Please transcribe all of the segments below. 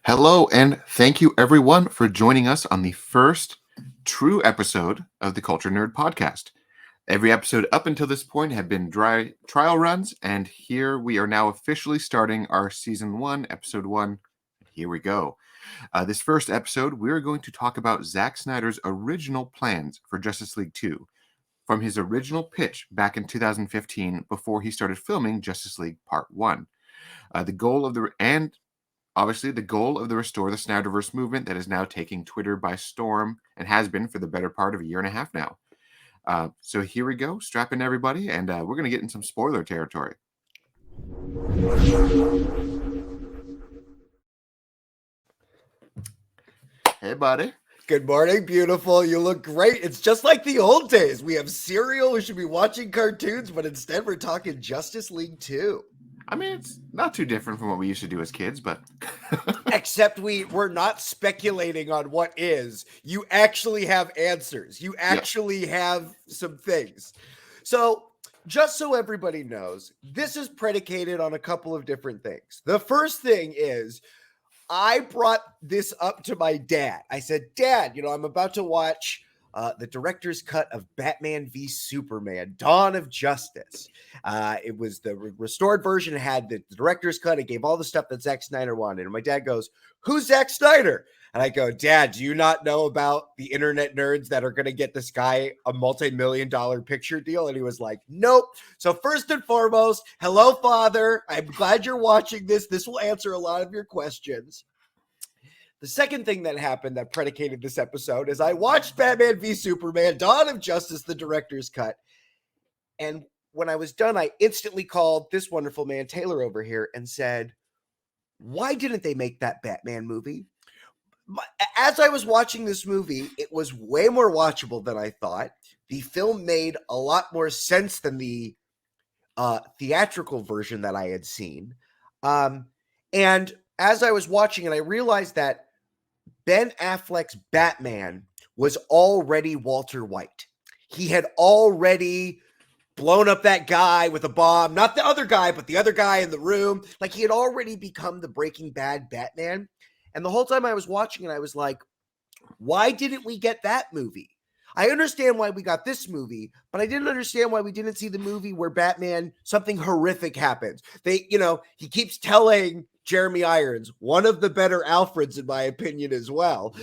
Hello, and thank you everyone for joining us on the first true episode of the Culture Nerd Podcast. Every episode up until this point have been dry trial runs, and here we are now officially starting our season 1, episode 1. Here we go. This first episode, we're going to talk about Zack Snyder's original plans for Justice League 2, from his original pitch back in 2015 before he started filming Justice League Part 1. The goal of the and Obviously, the goal of the Restore the Snyderverse movement that is now taking Twitter by storm and has been for the better part of a year and a half now. So here we go. Strap in, everybody, and we're going to get in some spoiler territory. Hey, buddy. Good morning, beautiful. You look great. It's just like the old days. We have cereal. We should be watching cartoons, but instead we're talking Justice League 2. I mean, it's not too different from what we used to do as kids, but... Except we're not speculating on what is. You actually have answers. You actually have some things. So, just so everybody knows, this is predicated on a couple of different things. The first thing is, I brought this up to my dad. I said, Dad, I'm about to watch the director's cut of Batman v Superman, Dawn of Justice. It was the restored version. It had the director's cut. It gave all the stuff that Zack Snyder wanted. And my dad goes, who's Zack Snyder? And I go, Dad, do you not know about the internet nerds that are going to get this guy a multi-million-dollar picture deal? And he was like, nope. So first and foremost, hello, Father. I'm glad you're watching this. This will answer a lot of your questions. The second thing that happened that predicated this episode is I watched Batman v Superman, Dawn of Justice, the director's cut. And when I was done, I instantly called this wonderful man, Taylor, over here and said, why didn't they make that Batman movie? As I was watching this movie, it was way more watchable than I thought. The film made a lot more sense than the theatrical version that I had seen. And as I was watching it, I realized that Ben Affleck's Batman was already Walter White. He had already blown up that guy with a bomb, not the other guy, but the other guy in the room. Like, he had already become the Breaking Bad Batman. And the whole time I was watching it, I was like, why didn't we get that movie? I understand why we got this movie, but I didn't understand why we didn't see the movie where Batman, something horrific happens. He keeps telling Jeremy Irons, one of the better Alfreds in my opinion as well.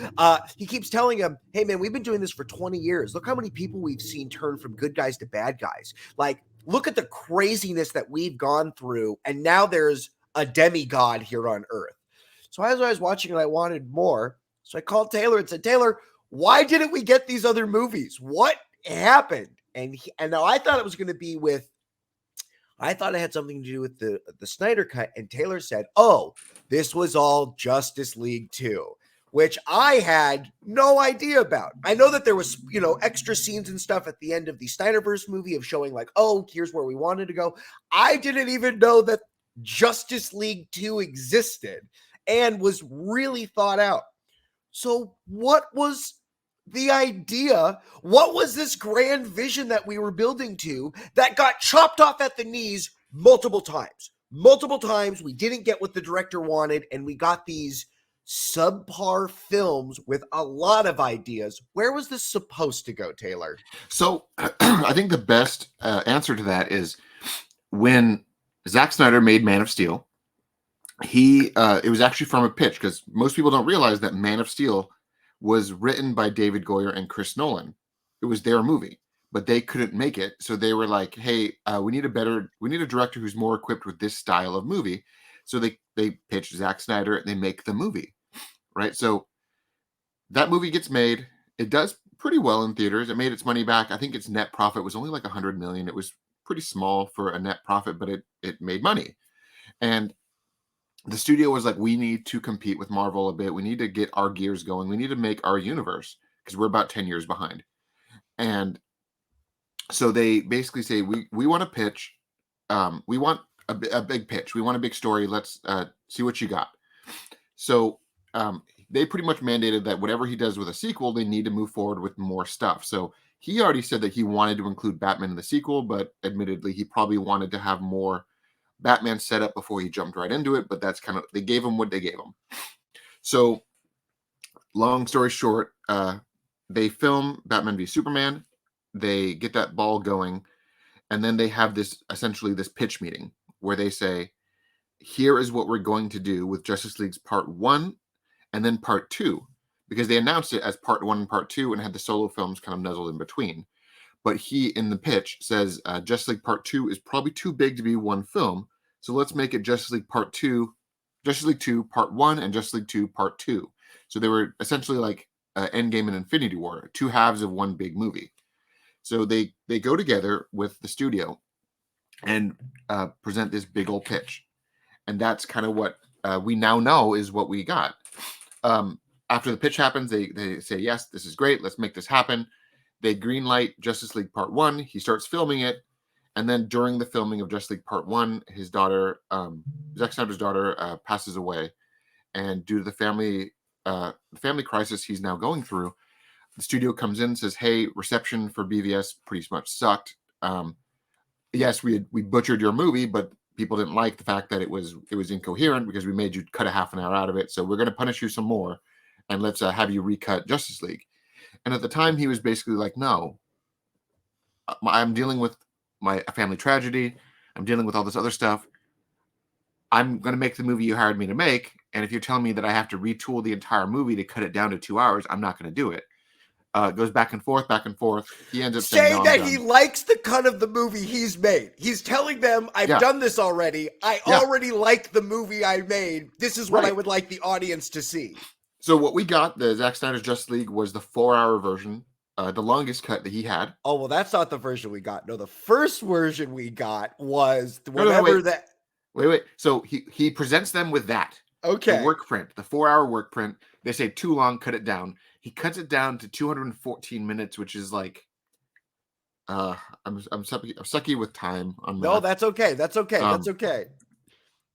He keeps telling him, hey man, we've been doing this for 20 years. Look how many people we've seen turn from good guys to bad guys. Like, look at the craziness that we've gone through. And now there's a demigod here on Earth. So as I was watching it, I wanted more. So I called Taylor and said, Taylor, why didn't we get these other movies? What happened? And now I thought it was going to be I thought it had something to do with the Snyder cut. And Taylor said, oh, this was all Justice League 2, which I had no idea about. I know that there was, extra scenes and stuff at the end of the Snyderverse movie of showing like, oh, here's where we wanted to go. I didn't even know that Justice League 2 existed and was really thought out. So what was the idea? What was this grand vision that we were building to that got chopped off at the knees multiple times? Multiple times we didn't get what the director wanted, and we got these subpar films with a lot of ideas. Where was this supposed to go, Taylor? So I think the best answer to that is when Zack Snyder made Man of Steel, it was actually from a pitch, because most people don't realize that Man of Steel was written by David Goyer and Chris Nolan. It was their movie, but they couldn't make it. So they were like, hey, we need a director who's more equipped with this style of movie. So they pitched Zack Snyder and they make the movie, right? So that movie gets made. It does pretty well in theaters. It made its money back. I think its net profit was only like $100 million. It was pretty small for a net profit, but it made money. And the studio was like, we need to compete with Marvel a bit. We need to get our gears going. We need to make our universe, because we're about 10 years behind. And so they basically say, we want to pitch. We want a big pitch. We want a big story. Let's see what you got. So they pretty much mandated that whatever he does with a sequel, they need to move forward with more stuff. So he already said that he wanted to include Batman in the sequel, but admittedly, he probably wanted to have more Batman set up before he jumped right into it. But that's they gave him what they gave him. So, long story short, they film Batman v Superman. They get that ball going, and then they have this essentially this pitch meeting where they say, "Here is what we're going to do with Justice League's Part 1 and then Part 2," because they announced it as Part 1 and Part 2 and had the solo films kind of nuzzled in between. But he, in the pitch, says Justice League Part 2 is probably too big to be one film, so let's make it Justice League Part 2, Justice League 2 Part 1, and Justice League 2 Part 2. So they were essentially like Endgame and Infinity War, two halves of one big movie. So they go together with the studio and present this big old pitch. And that's kind of what we now know is what we got. After the pitch happens, they say, yes, this is great. Let's make this happen. They greenlight Justice League Part 1. He starts filming it. And then during the filming of Justice League Part 1, his daughter, Zack Snyder's daughter, passes away. And due to the family crisis he's now going through, the studio comes in and says, hey, reception for BVS pretty much sucked. Yes, we butchered your movie, but people didn't like the fact that it was incoherent because we made you cut a half an hour out of it. So we're going to punish you some more, and let's have you recut Justice League. And at the time, he was basically like, no, I'm dealing with my family tragedy. I'm dealing with all this other stuff. I'm going to make the movie you hired me to make. And if you're telling me that I have to retool the entire movie to cut it down to 2 hours, I'm not going to do it. It goes back and forth, back and forth. He ends up saying that he likes the cut of the movie he's made. He's telling them, I've done this already. I already like the movie I made. This is what I would like the audience to see. So what we got, the Zack Snyder's Justice League, was the 4-hour version, the longest cut that he had. Oh, well, that's not the version we got. No, the first version we got was whatever that. Wait. So he presents them with that. Okay. The work print, the 4-hour work print. They say too long, cut it down. He cuts it down to 214 minutes, which is like, I'm sucky with time on that. No, that's okay. That's okay. That's okay.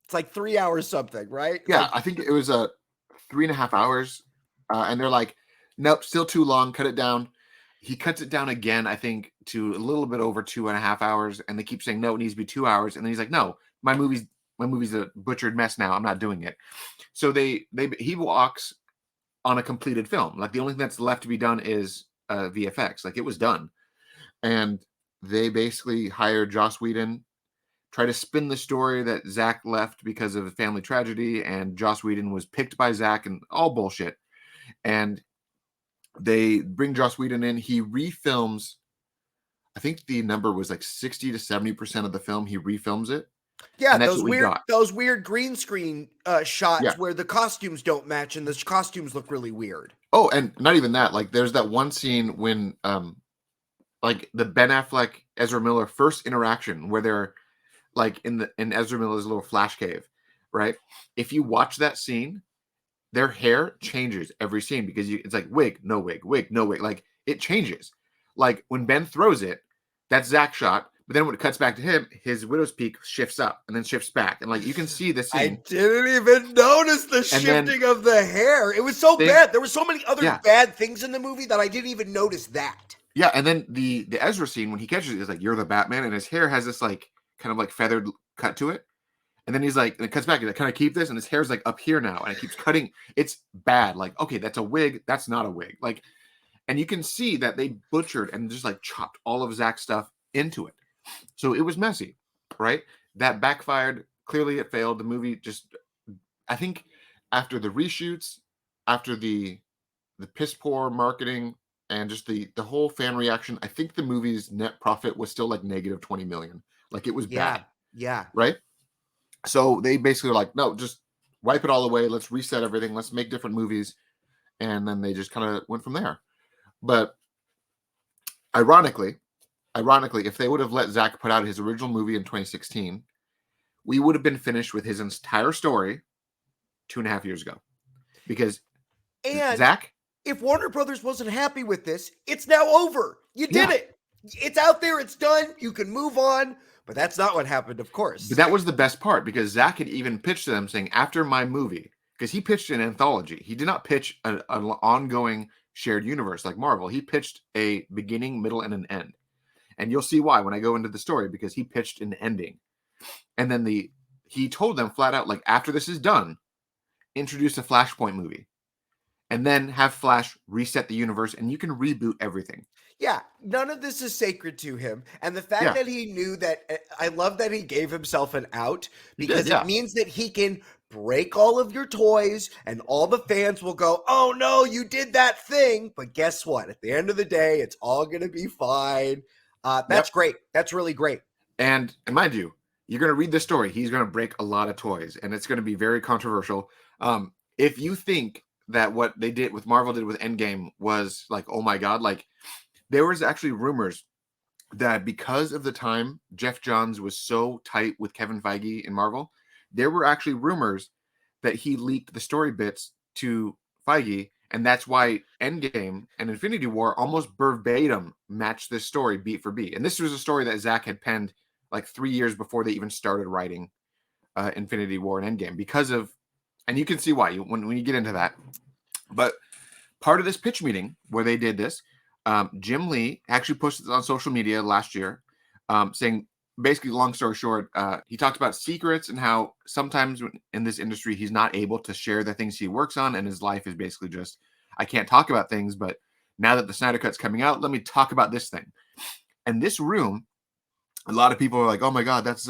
It's like 3 hours something, right? Yeah, I think it was 3.5 hours. And they're like, nope, still too long, cut it down. He cuts it down again, I think, to a little bit over 2.5 hours. And they keep saying, no, it needs to be 2 hours. And then he's like, no, my movie's a butchered mess now. I'm not doing it. So he walks on a completed film. Like the only thing that's left to be done is VFX. Like it was done. And they basically hired Joss Whedon, try to spin the story that Zack left because of a family tragedy, and Joss Whedon was picked by Zack, and all bullshit. And they bring Joss Whedon in. He refilms, I think the number was like 60 to 70% of the film. He refilms it. Yeah, those weird green screen shots where the costumes don't match and the costumes look really weird. Oh, and not even that. Like, there's that one scene when, like the Ben Affleck Ezra Miller first interaction where they're like in Ezra Miller's little flash cave, right? If you watch that scene, their hair changes every scene because it's like wig, no wig, wig, no wig. Like it changes. Like when Ben throws it, that's Zack shot. But then when it cuts back to him, his widow's peak shifts up and then shifts back. And like you can see the scene. I didn't even notice the shifting of the hair. It was so bad. There were so many other bad things in the movie that I didn't even notice that. Yeah, and then the Ezra scene when he catches it is like, you're the Batman, and his hair has this like kind of like feathered cut to it. And then he's like, and it cuts back, he's like, can I keep this? And his hair's like up here now, and it keeps cutting. It's bad. Like, okay, that's a wig. That's not a wig. Like, and you can see that they butchered and just like chopped all of Zack's stuff into it. So it was messy, right? That backfired. Clearly it failed. The movie just, I think after the reshoots, after the piss poor marketing and just the whole fan reaction, I think the movie's net profit was still like negative 20 million. Like it was bad. Yeah. Right? So they basically were like, no, just wipe it all away. Let's reset everything. Let's make different movies. And then they just kind of went from there. But ironically, if they would have let Zack put out his original movie in 2016, we would have been finished with his entire story 2.5 years ago. Because Zack, if Warner Brothers wasn't happy with this, it's now over. You did it. It's out there. It's done. You can move on. But that's not what happened, of course. But that was the best part because Zack had even pitched to them saying, after my movie, because he pitched an anthology. He did not pitch an ongoing shared universe like Marvel. He pitched a beginning, middle, and an end. And you'll see why when I go into the story, because he pitched an ending. And then he told them flat out, like, after this is done, introduce a Flashpoint movie. and then have Flash reset the universe, and you can reboot everything. Yeah, none of this is sacred to him. And the fact Yeah, that he knew that, I love that he gave himself an out, he did. because it Yeah, means that he can break all of your toys and all the fans will go, oh no, you did that thing. But guess what? At the end of the day, it's all going to be fine. That's yep. great. That's really great. And mind you, you're going to read this story. He's going to break a lot of toys, and it's going to be very controversial. If you think that what they did with Marvel did with Endgame was like, oh my god, like there was actually rumors that because of the time Jeff Johns was so tight with Kevin Feige in Marvel, there were actually rumors that he leaked the story bits to Feige, and that's why Endgame and Infinity War almost verbatim matched this story beat for beat. And this was a story that Zack had penned like 3 years before they even started writing Infinity War and Endgame because of, and you can see why when you get into that. But part of this pitch meeting where they did this, Jim Lee actually posted on social media last year, saying basically, long story short, he talked about secrets and how sometimes in this industry he's not able to share the things he works on, and his life is basically just, I can't talk about things, but now that the Snyder Cut's coming out, let me talk about this thing. And this room, a lot of people are like, "Oh my god, that's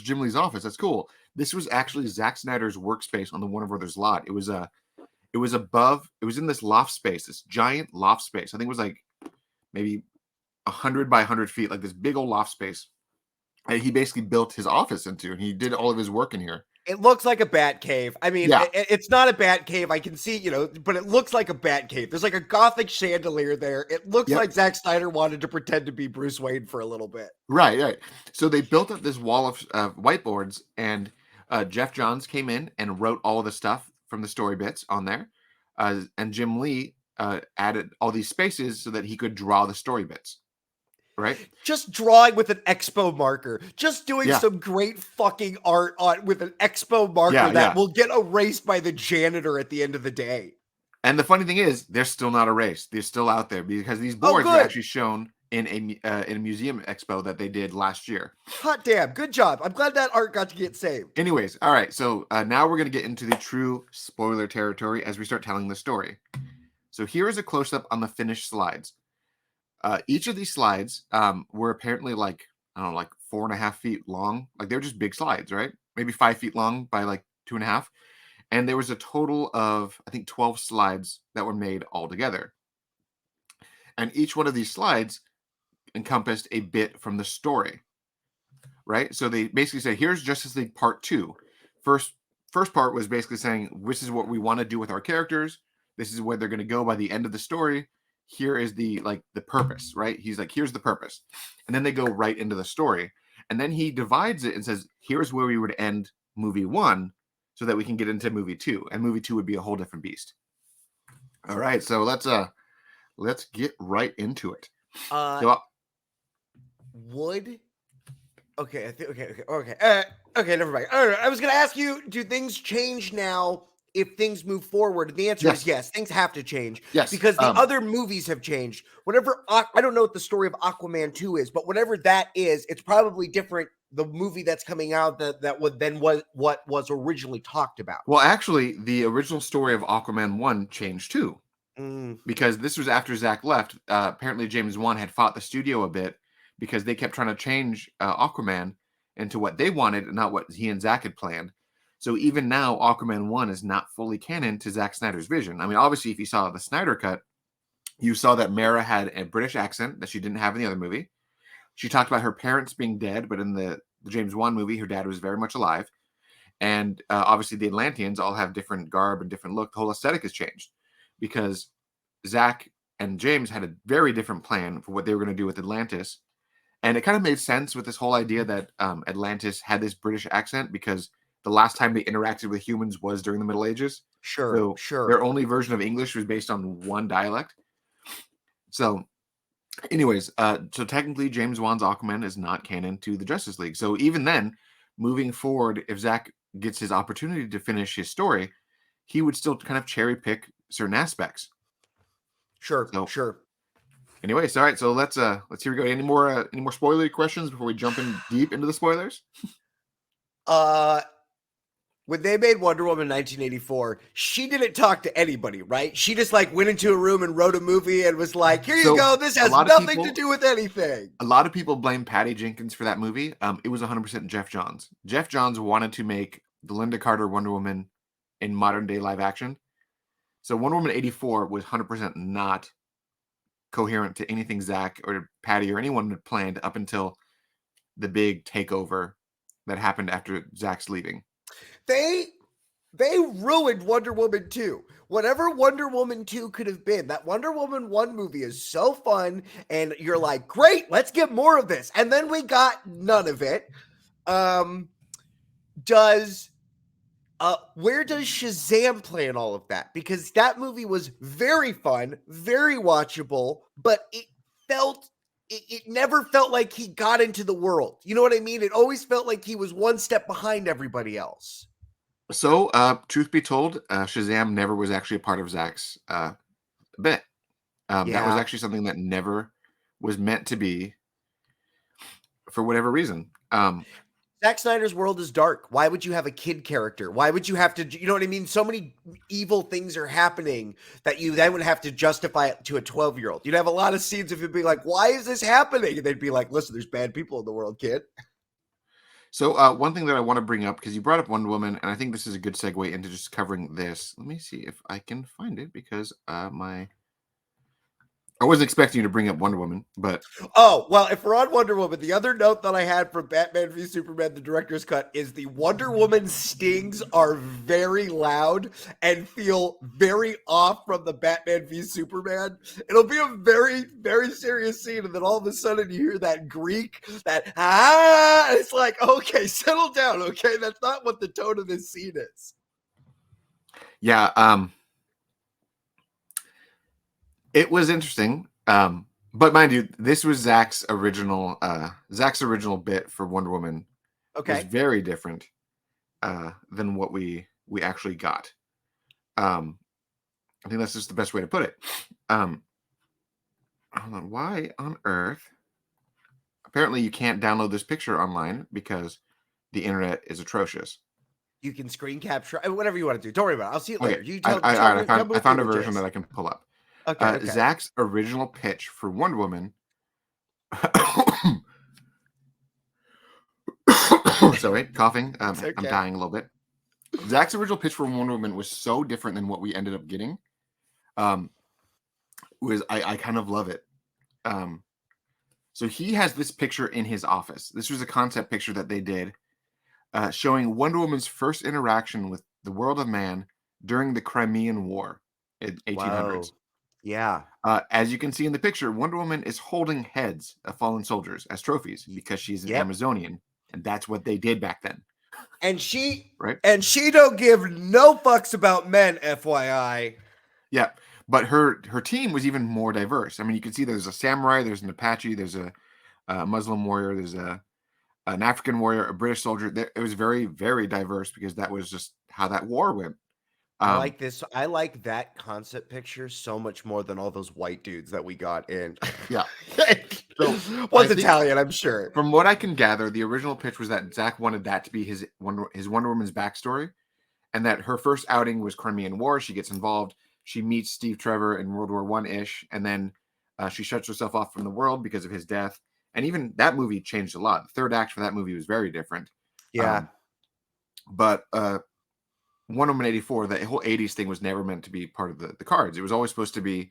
Jim Lee's office. That's cool." This was actually Zack Snyder's workspace on the Warner Brothers lot. It was above. It was in this loft space, this giant loft space. I think it was like maybe 100 by 100 feet, like this big old loft space. And he basically built his office into, and he did all of his work in here. It looks like a bat cave. I mean, Yeah. it's not a bat cave. I can see, but it looks like a bat cave. There's like a gothic chandelier there. It looks Yep. like Zack Snyder wanted to pretend to be Bruce Wayne for a little bit. Right. Right. So they built up this wall of whiteboards, and Jeff Johns came in and wrote all of the stuff from the story bits on there, and Jim Lee added all these spaces so that he could draw the story bits. Right. Just drawing with an expo marker, just doing Yeah. some great fucking art on with an expo marker Yeah, that yeah. will get erased by the janitor at the end of the day. And the funny thing is, they're still not erased. They're still out there because these Oh, boards are good. actually shown in a museum expo that they did last year. Hot damn, good job. I'm glad that art got to get saved. Anyways, all right. So now we're going to get into the true spoiler territory as we start telling the story. So here is a close up on the finished slides. Each of these slides were apparently like, I don't know, like 4.5 feet long. Like they were just big slides, right? Maybe 5 feet long by like 2.5. And there was a total of, I think, 12 slides that were made all together. And each one of these slides encompassed a bit from the story, right? So they basically say, here's Justice League Part 2. First part was basically saying, this is what we want to do with our characters. This is where they're going to go by the end of the story. Here is the purpose, right? He's like, here's the purpose. And then they go right into the story. And then he divides it and says, here's where we would end movie 1 so that we can get into movie 2. And movie 2 would be a whole different beast. All right, so let's get right into it. Okay, okay, never mind. I was gonna ask you, do things change now if things move forward? And the answer is yes. Things have to change. Yes, because the other movies have changed. Whatever, I don't know what the story of Aquaman 2 is, but whatever that is, it's probably different. The movie that's coming out that would then what was originally talked about. Well, actually, the original story of Aquaman 1 changed too. Because this was after Zack left. Apparently, James Wan had fought the studio a bit because they kept trying to change Aquaman into what they wanted and not what he and Zack had planned. So even now, Aquaman 1 is not fully canon to Zack Snyder's vision. I mean, obviously, if you saw the Snyder Cut, you saw that Mera had a British accent that she didn't have in the other movie. She talked about her parents being dead, but in the James Wan movie, her dad was very much alive. And obviously, the Atlanteans all have different garb and different look. The whole aesthetic has changed because Zack and James had a very different plan for what they were going to do with Atlantis. And it kind of made sense with this whole idea that Atlantis had this British accent because the last time they interacted with humans was during the Middle Ages. Sure. Their only version of English was based on one dialect. So anyways, so technically James Wan's Aquaman is not canon to the Justice League. So even then, moving forward, if Zack gets his opportunity to finish his story, he would still kind of cherry pick certain aspects. Sure. Anyways, all right. So let's here we go. Any more spoilery questions before we jump in deep into the spoilers? when they made Wonder Woman in 1984, she didn't talk to anybody, right? She just like went into a room and wrote a movie and was like, "Here you So go. This a has lot of nothing to people, do with anything." a lot of people blame Patty Jenkins for that movie. It was 100% Jeff Johns. Jeff Johns wanted to make the Linda Carter Wonder Woman in modern day live action. So Wonder Woman 84 was 100% not coherent to anything Zack or Patty or anyone had planned up until the big takeover that happened after Zack's leaving. They ruined Wonder Woman 2. Whatever Wonder Woman 2 could have been, that Wonder Woman 1 movie is so fun, and you're like, great, let's get more of this. And then we got none of it. Where does Shazam play in all of that? Because that movie was very fun, very watchable, but it never felt like he got into the world. You know what I mean? It always felt like he was one step behind everybody else. So, truth be told, Shazam never was actually a part of Zack's bit. That was Yeah. actually something that never was meant to be for whatever reason. Zack Snyder's world is dark. Why would you have a kid character? Why would you have to, you know what I mean? So many evil things are happening that you then would have to justify it to a 12-year-old. You'd have a lot of scenes of him being like, why is this happening? And they'd be like, listen, there's bad people in the world, kid. So, one thing that I want to bring up, because you brought up Wonder Woman, and I think this is a good segue into just covering this. Let me see if I can find it, because I wasn't expecting you to bring up Wonder Woman, but Oh, well, if we're on Wonder Woman, the other note that I had from Batman v Superman, the director's cut, is the Wonder Woman stings are very loud and feel very off from the Batman v Superman. It'll be a very, very serious scene, and then all of a sudden you hear that Greek, and it's like, okay, settle down, okay? That's not what the tone of this scene is. yeah, it was interesting. But mind you, this was Zack's original bit for Wonder Woman was Okay. very different than what we actually got. I think that's just the best way to put it. Hold on, why on earth? Apparently, you can't download this picture online because the internet is atrocious. You can screen capture, whatever you want to do. Don't worry about it. I'll see it later. Okay, You I, tell, I, tell all right, me, tell me I what found the a version gist. that I can pull up. Okay. Zack's original pitch for Wonder Woman. Sorry, coughing. Okay. I'm dying a little bit. Zack's original pitch for Wonder Woman was so different than what we ended up getting. I kind of love it. So he has this picture in his office. This was a concept picture that they did, showing Wonder Woman's first interaction with the world of man during the Crimean War in 1800s. Whoa. Yeah. As you can see in the picture, Wonder Woman is holding heads of fallen soldiers as trophies because she's an Amazonian, and that's what they did back then. And she right? And she don't give no fucks about men, FYI. Yeah, but her team was even more diverse. I mean, you can see there's a samurai, there's an Apache, there's a Muslim warrior, there's an African warrior, a British soldier. It was very, very diverse because that was just how that war went. I like this. I like that concept picture so much more than all those white dudes that we got in. Yeah. So, was Italian, I'm sure. From what I can gather, the original pitch was that Zack wanted that to be his Wonder Woman's backstory, and that her first outing was Crimean War. She gets involved. She meets Steve Trevor in World War I-ish, and then she shuts herself off from the world because of his death. And even that movie changed a lot. The third act for that movie was very different. Yeah. But Wonder Woman 84, the whole 80s thing was never meant to be part of the cards. It was always supposed to be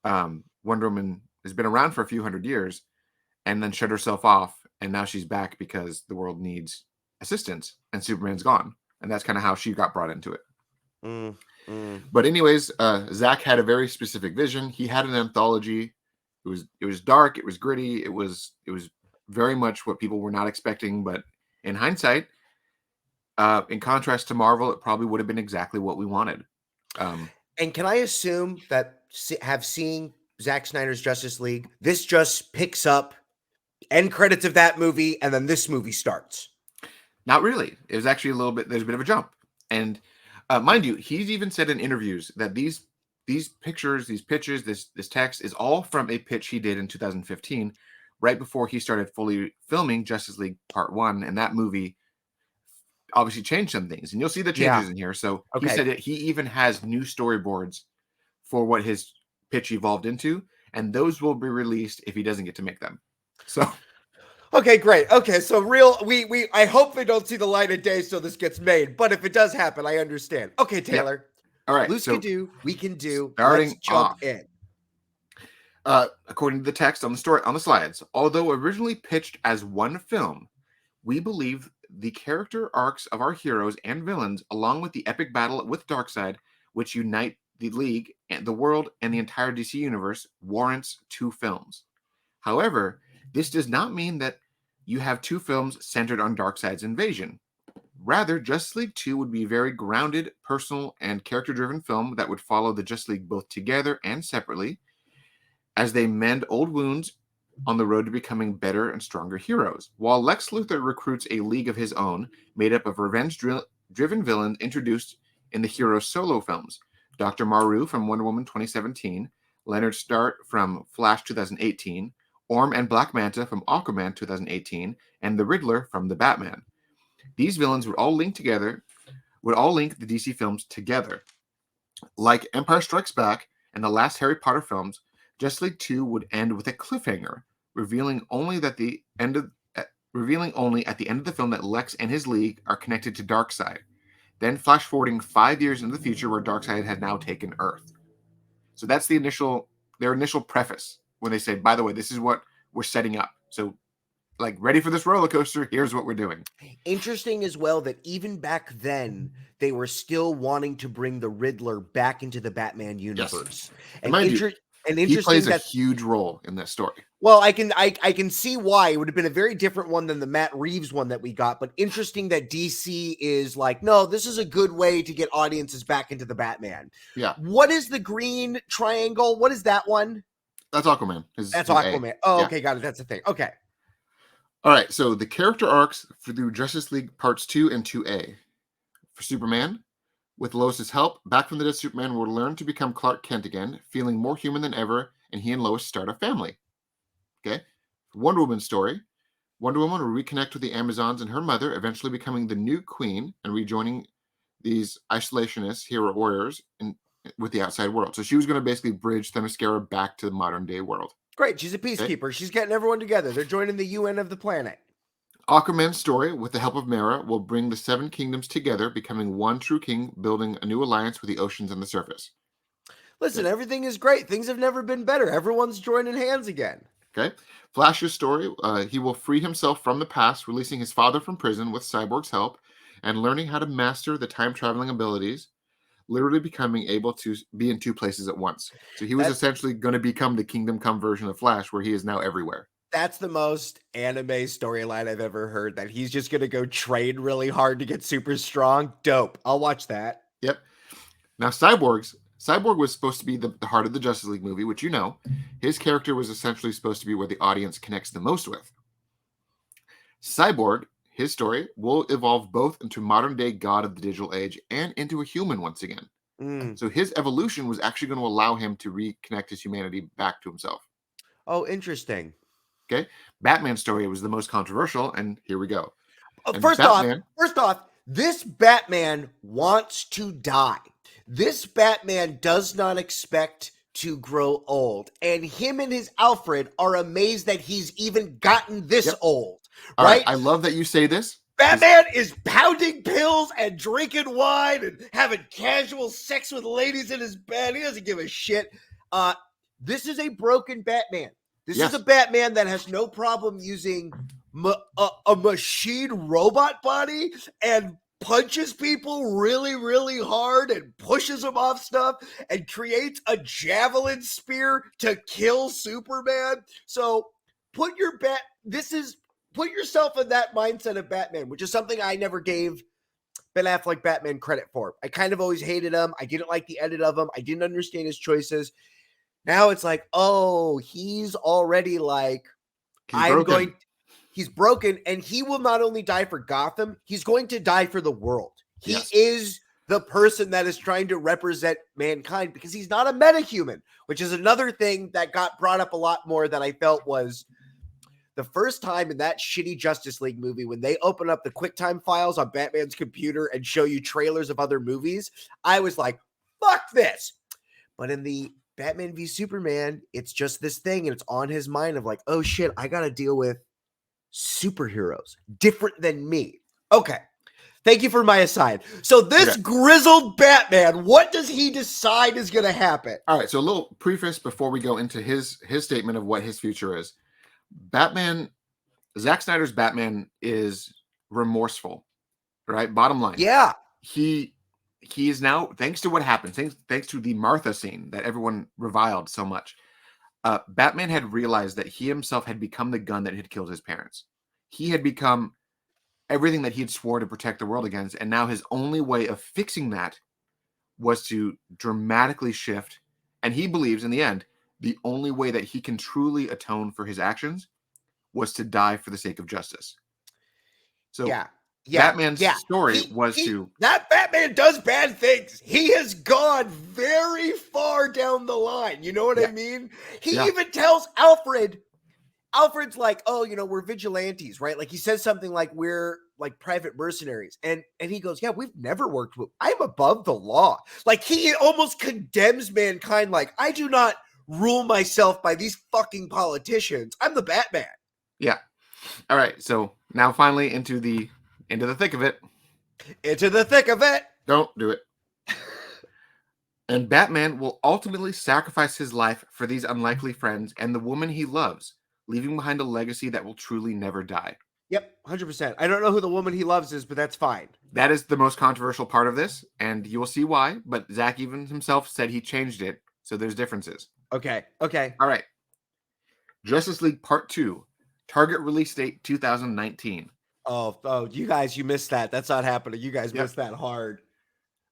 Wonder Woman has been around for a few hundred years and then shut herself off. And now she's back because the world needs assistance and Superman's gone. And that's kind of how she got brought into it. But anyways, Zack had a very specific vision. He had an anthology. It was dark. It was gritty. It was very much what people were not expecting. But in hindsight, in contrast to Marvel, it probably would have been exactly what we wanted. And can I assume that seeing Zack Snyder's Justice League, this just picks up end credits of that movie, and then this movie starts? Not really. It was actually there's a bit of a jump. And mind you, he's even said in interviews that these pictures, these pitches, this text is all from a pitch he did in 2015, right before he started fully filming Justice League Part 1. And that movie obviously changed some things, and you'll see the Yeah. changes in here. So he Okay. said that he even has new storyboards for what his pitch evolved into, and those will be released if he doesn't get to make them. So Okay, great. Okay, so we I hope they don't see the light of day so this gets made. But if it does happen, I understand. Okay, yeah. Taylor. All right. Loose can So do, we can do. Let's starting jump off, in. according to the text on the story on the slides, although originally pitched as one film, we believe the character arcs of our heroes and villains, along with the epic battle with Darkseid, which unite the League and the world and the entire DC universe, warrants 2 films. However, this does not mean that you have 2 films centered on Darkseid's invasion. Rather, Justice League 2 would be a very grounded, personal, and character-driven film that would follow the Justice League both together and separately as they mend old wounds on the road to becoming better and stronger heroes. While Lex Luthor recruits a league of his own, made up of revenge-driven villains introduced in the hero solo films. Dr. Maru from Wonder Woman 2017, Leonard Start from Flash 2018, Orm and Black Manta from Aquaman 2018, and the Riddler from The Batman. These villains would all link the DC films together. Like Empire Strikes Back and the last Harry Potter films, Justice League 2 would end with a cliffhanger, revealing only at the end of the film that Lex and his league are connected to Darkseid. Then flash forwarding 5 years into the future where Darkseid had now taken Earth. So that's their initial preface when they say, by the way, this is what we're setting up. So like, ready for this roller coaster, here's what we're doing. Interesting as well that even back then they were still wanting to bring the Riddler back into the Batman universe. Yes. And mind you, he plays a huge role in this story. Well, I can see why it would have been a very different one than the Matt Reeves one that we got, but interesting that DC is like, no, this is a good way to get audiences back into the Batman. Yeah. What is the green triangle? What is that one? That's Aquaman. That's Aquaman. Oh, yeah. Okay, got it. That's the thing. Okay. All right, so the character arcs through Justice League Parts 2 and 2A. For Superman, with Lois's help, back from the dead Superman will learn to become Clark Kent again, feeling more human than ever, and he and Lois start a family. Okay? Wonder Woman's story. Wonder Woman will reconnect with the Amazons and her mother, eventually becoming the new queen and rejoining these isolationist hero warriors with the outside world. So she was going to basically bridge Themyscira back to the modern day world. Great. She's a peacekeeper. Okay. She's getting everyone together. They're joining the UN of the planet. Aquaman's story, with the help of Mera, will bring the 7 kingdoms together, becoming one true king, building a new alliance with the oceans and the surface. Listen, everything is great. Things have never been better. Everyone's joining hands again. Okay. Flash's story, he will free himself from the past, releasing his father from prison with Cyborg's help, and learning how to master the time-traveling abilities, literally becoming able to be in 2 places at once. So he was essentially going to become the Kingdom Come version of Flash, where he is now everywhere. That's the most anime storyline I've ever heard, that he's just going to go train really hard to get super strong. Dope. I'll watch that. Yep. Now, Cyborg was supposed to be the heart of the Justice League movie, which you know. His character was essentially supposed to be where the audience connects the most with. Cyborg, his story, will evolve both into modern-day god of the digital age and into a human once again. So his evolution was actually going to allow him to reconnect his humanity back to himself. Oh, interesting. Okay. Batman's story was the most controversial, and here we go. First off, this Batman wants to die. This Batman does not expect to grow old. And him and his Alfred are amazed that he's even gotten this old. All right. I love that you say this. Batman is pounding pills and drinking wine and having casual sex with ladies in his bed. He doesn't give a shit. This is a broken Batman. This is a Batman that has no problem using a machine robot body and punches people really, really hard and pushes them off stuff and creates a javelin spear to kill Superman. So put yourself in that mindset of Batman, which is something I never gave Ben Affleck Batman credit for. I kind of always hated him. I didn't like the edit of him. I didn't understand his choices. Now it's like, oh, he's already like, he's broken, and he will not only die for Gotham, he's going to die for the world. He is the person that is trying to represent mankind, because he's not a metahuman, which is another thing that got brought up a lot more that I felt was the first time in that shitty Justice League movie, when they open up the QuickTime files on Batman's computer and show you trailers of other movies, I was like, fuck this. But in the Batman v Superman, it's just this thing, and it's on his mind of like, oh shit, I got to deal with superheroes different than me. Okay. Thank you for my aside. So this grizzled Batman, what does he decide is going to happen? All right. So a little preface before we go into his statement of what his future is. Batman, Zack Snyder's Batman is remorseful, right? Bottom line. Yeah. He is now, thanks to what happened, thanks to the Martha scene that everyone reviled so much, Batman had realized that he himself had become the gun that had killed his parents. He had become everything that he had swore to protect the world against, and now his only way of fixing that was to dramatically shift. And he believes, in the end, the only way that he can truly atone for his actions was to die for the sake of justice. So Batman's story was that Batman does bad things. He has gone very far down the line. You know what I mean? He even tells Alfred's like, oh, you know, we're vigilantes, right? Like he says something like we're like private mercenaries. And he goes, yeah, we've never worked with, I'm above the law. Like he almost condemns mankind. Like I do not rule myself by these fucking politicians. I'm the Batman. Yeah. All right. So now finally into the thick of it. Into the thick of it. Don't do it. And Batman will ultimately sacrifice his life for these unlikely friends and the woman he loves, leaving behind a legacy that will truly never die. Yep, 100%. I don't know who the woman he loves is, but that's fine. That is the most controversial part of this, and you will see why, but Zack even himself said he changed it, so there's differences. Okay. All right. Justice League Part 2. Target release date 2019. Oh, you guys, you missed that. That's not happening. You guys missed that hard.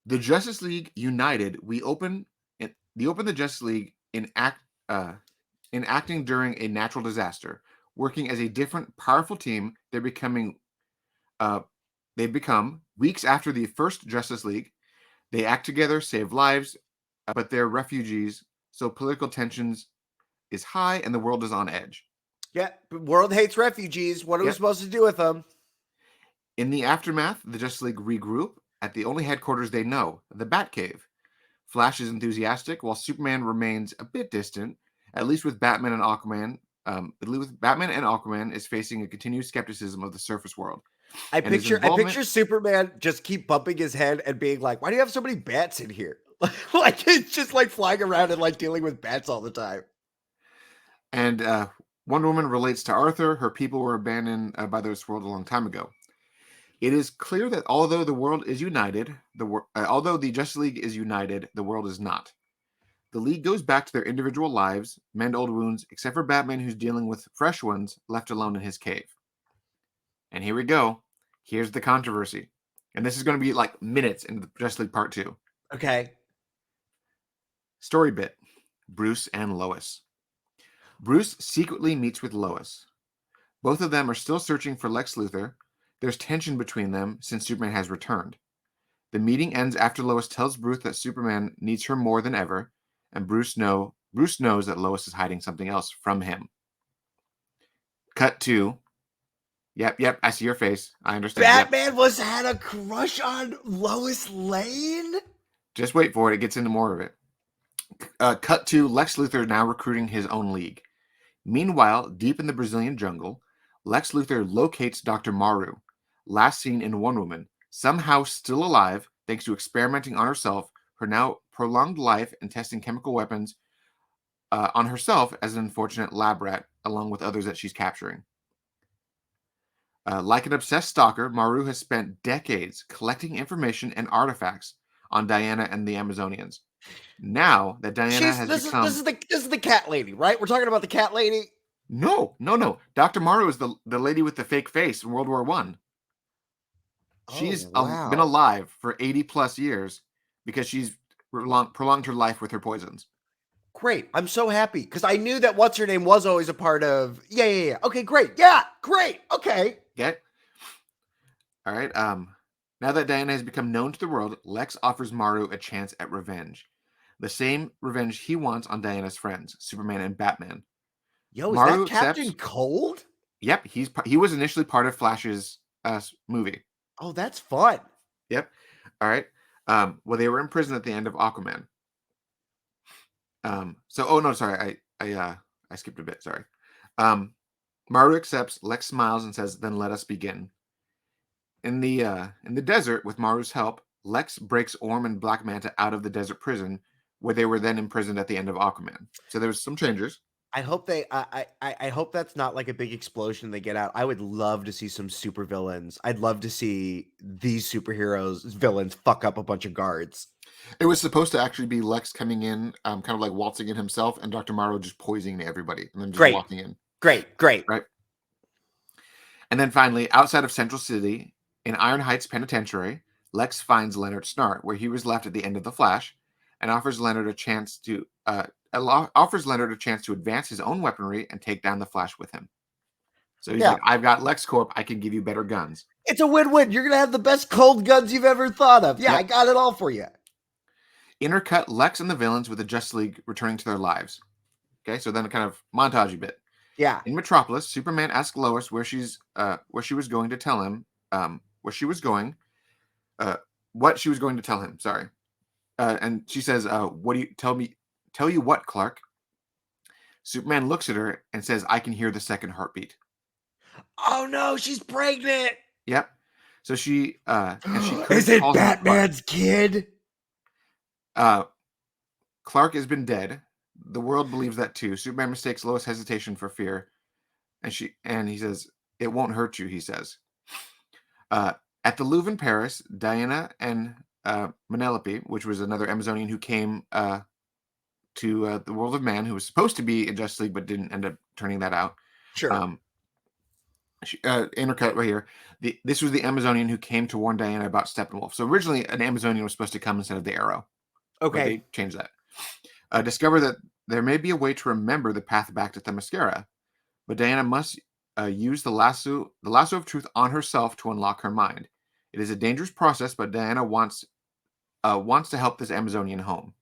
The Justice League United. We open the Justice League acting during a natural disaster, working as a different, powerful team. They become weeks after the first Justice League. They act together, save lives, but they're refugees, so political tensions is high and the world is on edge. Yeah, the world hates refugees. What are we supposed to do with them? In the aftermath, the Justice League regroup at the only headquarters they know, the Batcave. Flash is enthusiastic, while Superman remains a bit distant, at least with Batman and Aquaman. Batman and Aquaman is facing a continued skepticism of the surface world. I picture Superman just keep bumping his head and being like, why do you have so many bats in here? Like it's just like flying around and like dealing with bats all the time. And Wonder Woman relates to Arthur. Her people were abandoned by this world a long time ago. It is clear that although the world is united, although the Justice League is united, the world is not. The League goes back to their individual lives, mend old wounds, except for Batman, who's dealing with fresh ones, left alone in his cave. And here we go. Here's the controversy. And this is going to be like minutes into Justice League Part 2. Okay. Story bit. Bruce and Lois. Bruce secretly meets with Lois. Both of them are still searching for Lex Luthor. There's tension between them since Superman has returned. The meeting ends after Lois tells Bruce that Superman needs her more than ever, and Bruce knows that Lois is hiding something else from him. Cut to, yep, I see your face. I understand. Batman had a crush on Lois Lane? Just wait for it. It gets into more of it. Cut to Lex Luthor now recruiting his own league. Meanwhile, deep in the Brazilian jungle, Lex Luthor locates Dr. Maru, last seen in Wonder Woman, somehow still alive thanks to experimenting on herself, her now prolonged life, and testing chemical weapons on herself as an unfortunate lab rat, along with others that she's capturing. Like an obsessed stalker, Maru has spent decades collecting information and artifacts on Diana and the Amazonians. Now that Diana has become... This is the cat lady, right? We're talking about the cat lady? No. Dr. Maru is the lady with the fake face in World War I. She's been alive for 80 plus years because she's prolonged her life with her poisons. Great. I'm so happy because I knew that what's her name was always a part of. Yeah. Okay, great. Yeah, great. Okay. Okay. All right. Now that Diana has become known to the world, Lex offers Maru a chance at revenge. The same revenge he wants on Diana's friends, Superman and Batman. Yo, is Maru that Captain Cold? Yep, he was initially part of Flash's movie. Oh, that's fun. Yep. All right. Well, they were in prison at the end of Aquaman. Oh no, sorry, I skipped a bit. Sorry. Maru accepts. Lex smiles and says, "Then let us begin." In the desert, with Maru's help, Lex breaks Orm and Black Manta out of the desert prison, where they were then imprisoned at the end of Aquaman. So there was some changes. I hope I hope that's not like a big explosion they get out. I would love to see some super villains. I'd love to see these superheroes villains fuck up a bunch of guards. It was supposed to actually be Lex coming in, kind of like waltzing in himself, and Dr. Morrow just poisoning everybody and then just Great. walking in. Great. Right. And then finally, outside of Central City, in Iron Heights Penitentiary, Lex finds Leonard Snart, where he was left at the end of The Flash, and offers Leonard a chance to advance his own weaponry and take down the Flash with him. So he's like, "I've got LexCorp. I can give you better guns." It's a win-win. You're gonna have the best cold guns you've ever thought of. Yeah, Yep. I got it all for you. Intercut Lex and the villains with the Justice League returning to their lives. Okay, so then a kind of montage bit. Yeah. In Metropolis, Superman asks Lois where she was going to tell him what she was going to tell him. Sorry, and she says, "What do you tell me? Tell you what, Clark?" Superman looks at her and says, "I can hear the second heartbeat." Oh no, she's pregnant. Yep. So she Is it Batman's kid? Clark has been dead. The world believes that too. Superman mistakes Lois' hesitation for fear, and he says, "It won't hurt you," he says. At the Louvre in Paris, Diana and Penelope, which was another Amazonian who came to the world of man, who was supposed to be in Justice League but didn't end up turning that out. Sure. Intercut right here. This was the Amazonian who came to warn Diana about Steppenwolf. So originally, an Amazonian was supposed to come instead of the Arrow. Okay. But they changed that. Discover that there may be a way to remember the path back to Themyscira, but Diana must use the lasso of truth on herself to unlock her mind. It is a dangerous process, but Diana wants to help this Amazonian home,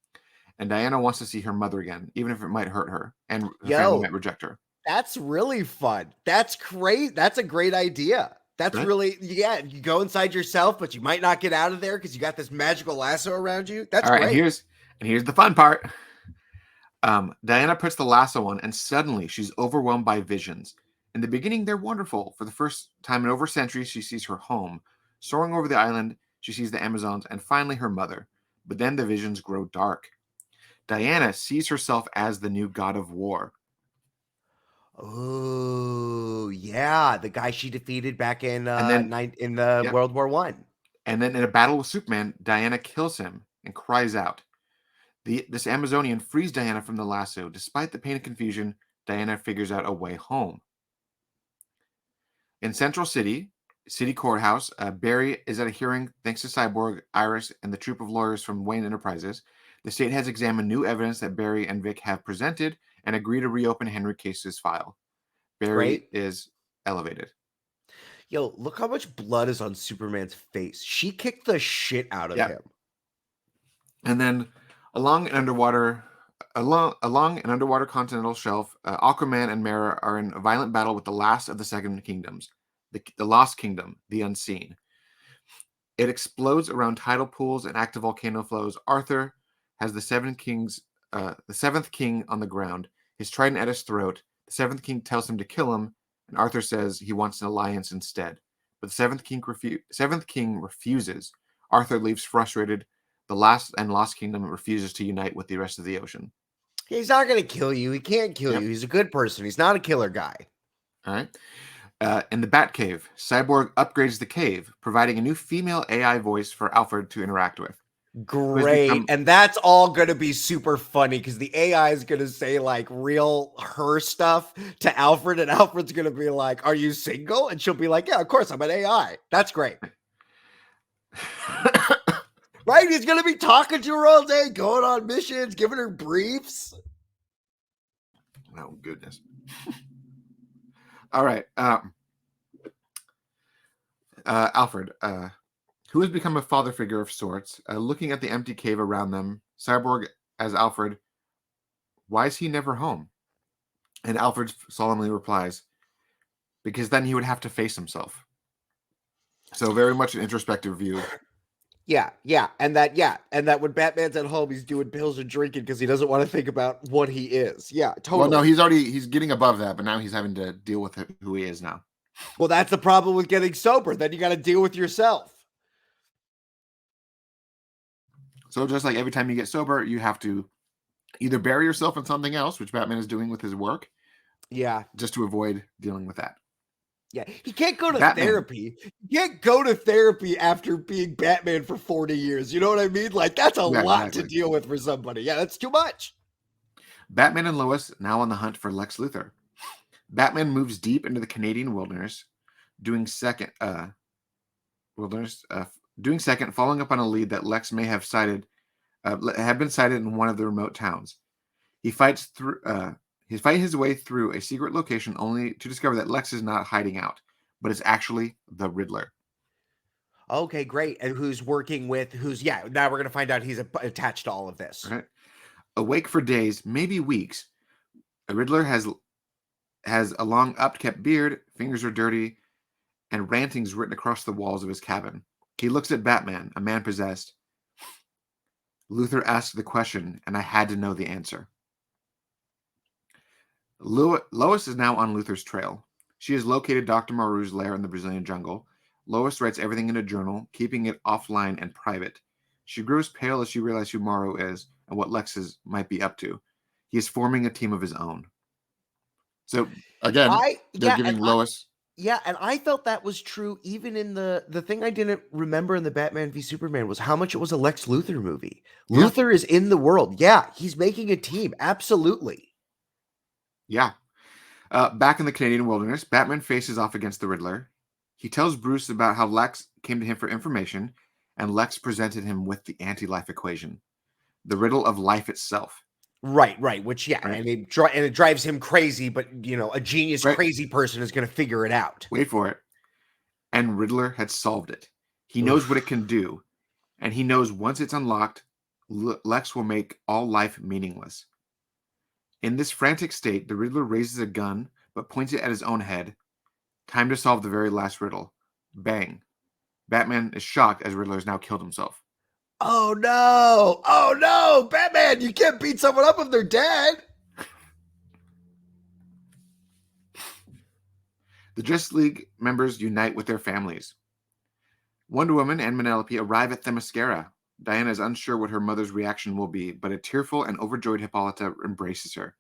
and Diana wants to see her mother again, even if it might hurt her, and her family might reject her. That's really fun. That's great. That's a great idea. That's right? Really, you go inside yourself, but you might not get out of there because you got this magical lasso around you. That's all right, great. And here's the fun part. Diana puts the lasso on, and suddenly she's overwhelmed by visions. In the beginning, they're wonderful. For the first time in over centuries, she sees her home. Soaring over the island, she sees the Amazons, and finally her mother. But then the visions grow dark. Diana sees herself as the new god of war. Oh, yeah. The guy she defeated back in World War I. And then in a battle with Superman, Diana kills him and cries out. This Amazonian frees Diana from the lasso. Despite the pain and confusion, Diana figures out a way home. In Central City Courthouse, Barry is at a hearing thanks to Cyborg, Iris, and the troop of lawyers from Wayne Enterprises. The state has examined new evidence that Barry and Vic have presented and agree to reopen Henry Case's file. Barry is elevated. Yo, look how much blood is on Superman's face. She kicked the shit out of him. And then along an underwater continental shelf, Aquaman and Mera are in a violent battle with the last of the Second Kingdoms, the Lost Kingdom, the Unseen. It explodes around tidal pools and active volcano flows. Arthur has the seventh king on the ground, his trident at his throat. The seventh king tells him to kill him, and Arthur says he wants an alliance instead. But the seventh king refuses. Arthur leaves frustrated. The Lost Kingdom refuses to unite with the rest of the ocean. He's not going to kill you. He can't kill you. He's a good person. He's not a killer guy. All right. In the Batcave, Cyborg upgrades the cave, providing a new female AI voice for Alfred to interact with. Great. And that's all going to be super funny because the AI is going to say like real her stuff to Alfred, and Alfred's going to be like, "Are you single?" And she'll be like, "Yeah, of course, I'm an AI." That's great. Right? He's going to be talking to her all day, going on missions, giving her briefs. Oh, goodness. All right. Alfred, who has become a father figure of sorts, looking at the empty cave around them, Cyborg as Alfred, "Why is he never home?" And Alfred solemnly replies, because then he would have to face himself. So very much an introspective view. Yeah, and that when Batman's at home, he's doing pills and drinking because he doesn't want to think about what he is. Yeah, Well, no, totally. he's getting above that, but now he's having to deal with who he is now. Well, that's the problem with getting sober. Then you got to deal with yourself. So just like every time you get sober, you have to either bury yourself in something else, which Batman is doing with his work, Yeah, just to avoid dealing with that. yeah. He can't go to Batman, therapy. You can't go to therapy after being Batman for 40 years. You know what I mean? Like, that's a yeah, lot to exactly. deal with for somebody. Yeah, that's too much. Batman and Lois now on the hunt for Lex Luthor. Batman moves deep into the Canadian wilderness, doing second, wilderness, doing second, following up on a lead that Lex may have been sighted in one of the remote towns. He fights through. He fights his way through a secret location, only to discover that Lex is not hiding out, but is actually the Riddler. Okay, great. And who's working with who's, yeah, now we're going to find out he's attached to all of this. Right? Awake for days, maybe weeks, a Riddler has a long upkept beard, fingers are dirty, and rantings written across the walls of his cabin. He looks at Batman, a man possessed. Luthor asked the question, and I had to know the answer. Lois is now on Luthor's trail. She has located Dr. Maru's lair in the Brazilian jungle. Lois writes everything in a journal, keeping it offline and private. She grows pale as she realizes who Maru is and what might be up to. He is forming a team of his own. So again, I they're yeah, and giving I Lois. Yeah, and I felt that was true even in the thing I didn't remember in the Batman v Superman was how much it was a Lex Luthor movie. Yeah, Luthor is in the world. Yeah, he's making a team. Absolutely. yeah. Back in the Canadian wilderness, Batman faces off against the Riddler. He tells Bruce about how Lex came to him for information, and Lex presented him with the anti-life equation, the riddle of life itself. Right. Which yeah, Right, and it drives him crazy, but a genius right. crazy person is going to figure it out. Wait for it. And Riddler had solved it. He knows what it Oof. can do, and he knows once it's unlocked, Lex will make all life meaningless. In this frantic state, the Riddler raises a gun, but points it at his own head. Time to solve the very last riddle. Bang. Batman is shocked as Riddler has now killed himself. Oh no. Oh no, Batman, you can't beat someone up if they're dead. The Justice League members unite with their families. Wonder Woman and Penelope arrive at Themyscira. Diana is unsure what her mother's reaction will be, but a tearful and overjoyed Hippolyta embraces her.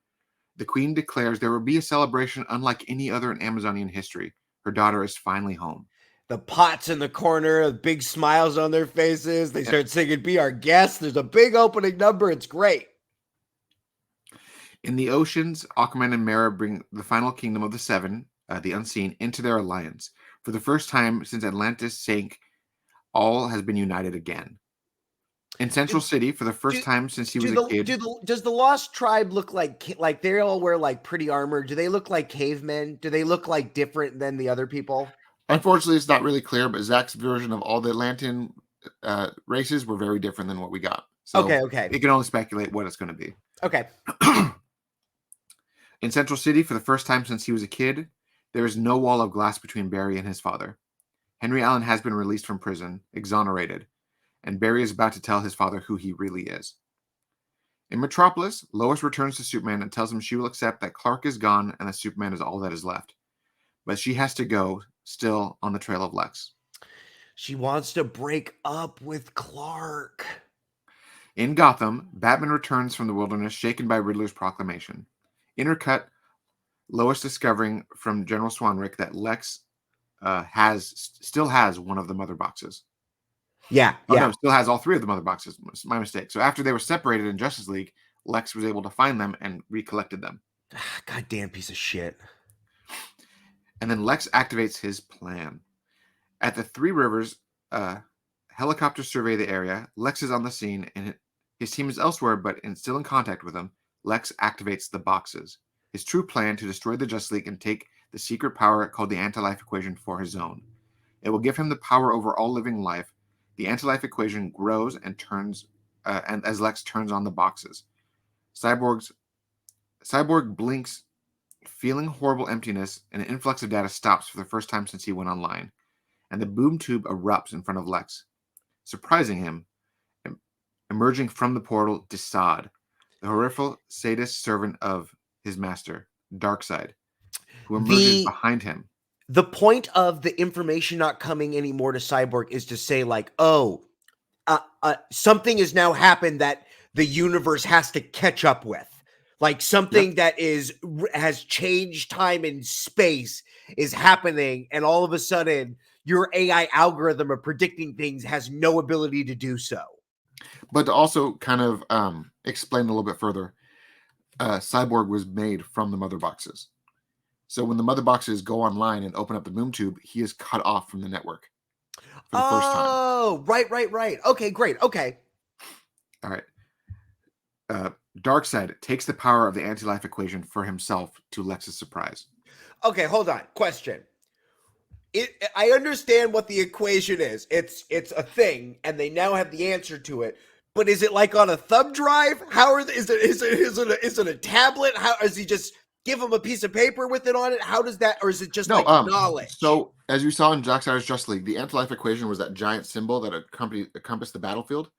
The Queen declares there will be a celebration unlike any other in Amazonian history. Her daughter is finally home. The pots in the corner, big smiles on their faces. They start singing "Be Our Guest." There's a big opening number. It's great. In the oceans, Aquaman and Mera bring the final kingdom of the Seven, the Unseen, into their alliance. For the first time since Atlantis sank, all has been united again. In Central Do, City, for the first do, time since he do was a the kid. does the Lost Tribe look like they all wear like pretty armor? Do they look like cavemen? Do they look like different than the other people? Unfortunately, it's not really clear, but Zach's version of all the Atlantean races were very different than what we got. So Okay. it can only speculate what it's going to be. Okay. In Central City, for the first time since he was a kid, there is no wall of glass between Barry and his father. Henry Allen has been released from prison, exonerated, and Barry is about to tell his father who he really is. In Metropolis, Lois returns to Superman and tells him she will accept that Clark is gone and that Superman is all that is left. But she has to go, still on the trail of Lex. She wants to break up with Clark. In Gotham, Batman returns from the wilderness shaken by Riddler's proclamation. Intercut, Lois discovering from General Swanwick that Lex still has one of the mother boxes. Yeah. Oh no, still has all three of the mother boxes. My mistake. So after they were separated in Justice League, Lex was able to find them and recollected them. Goddamn piece of shit. And then Lex activates his plan. At the Three Rivers, helicopters survey the area. Lex is on the scene, and his team is elsewhere, but still in contact with him. Lex activates the boxes. His true plan to destroy the Justice League and take the secret power called the anti-life equation for his own. It will give him the power over all living life. The anti-life equation grows and turns, as Lex turns on the boxes. Cyborg blinks Feeling horrible emptiness, an influx of data stops for the first time since he went online, and the boom tube erupts in front of Lex, surprising him. Emerging from the portal, Desaad, the horrific sadist servant of his master, Darkseid, who emerges The behind him. the point of the information not coming anymore to Cyborg is to say, like, oh, something has now happened that the universe has to catch up with. Like something that has changed time and space is happening, and all of a sudden your AI algorithm of predicting things has no ability to do so. But to also kind of explain a little bit further, Cyborg was made from the mother boxes. So when the mother boxes go online and open up the boom tube, he is cut off from the network for the first time. Oh, right. Okay, great. Okay. All right. Darkseid takes the power of the anti-life equation for himself, to Lex's surprise. Okay, hold on. Question. I understand what the equation is. It's a thing, and they now have the answer to it. But is it like on a thumb drive? Is it a tablet? How does he just give him a piece of paper with it on it? How does that, or is it just knowledge? So as you saw in Zack Snyder's Justice League, the anti-life equation was that giant symbol that encompassed the battlefield.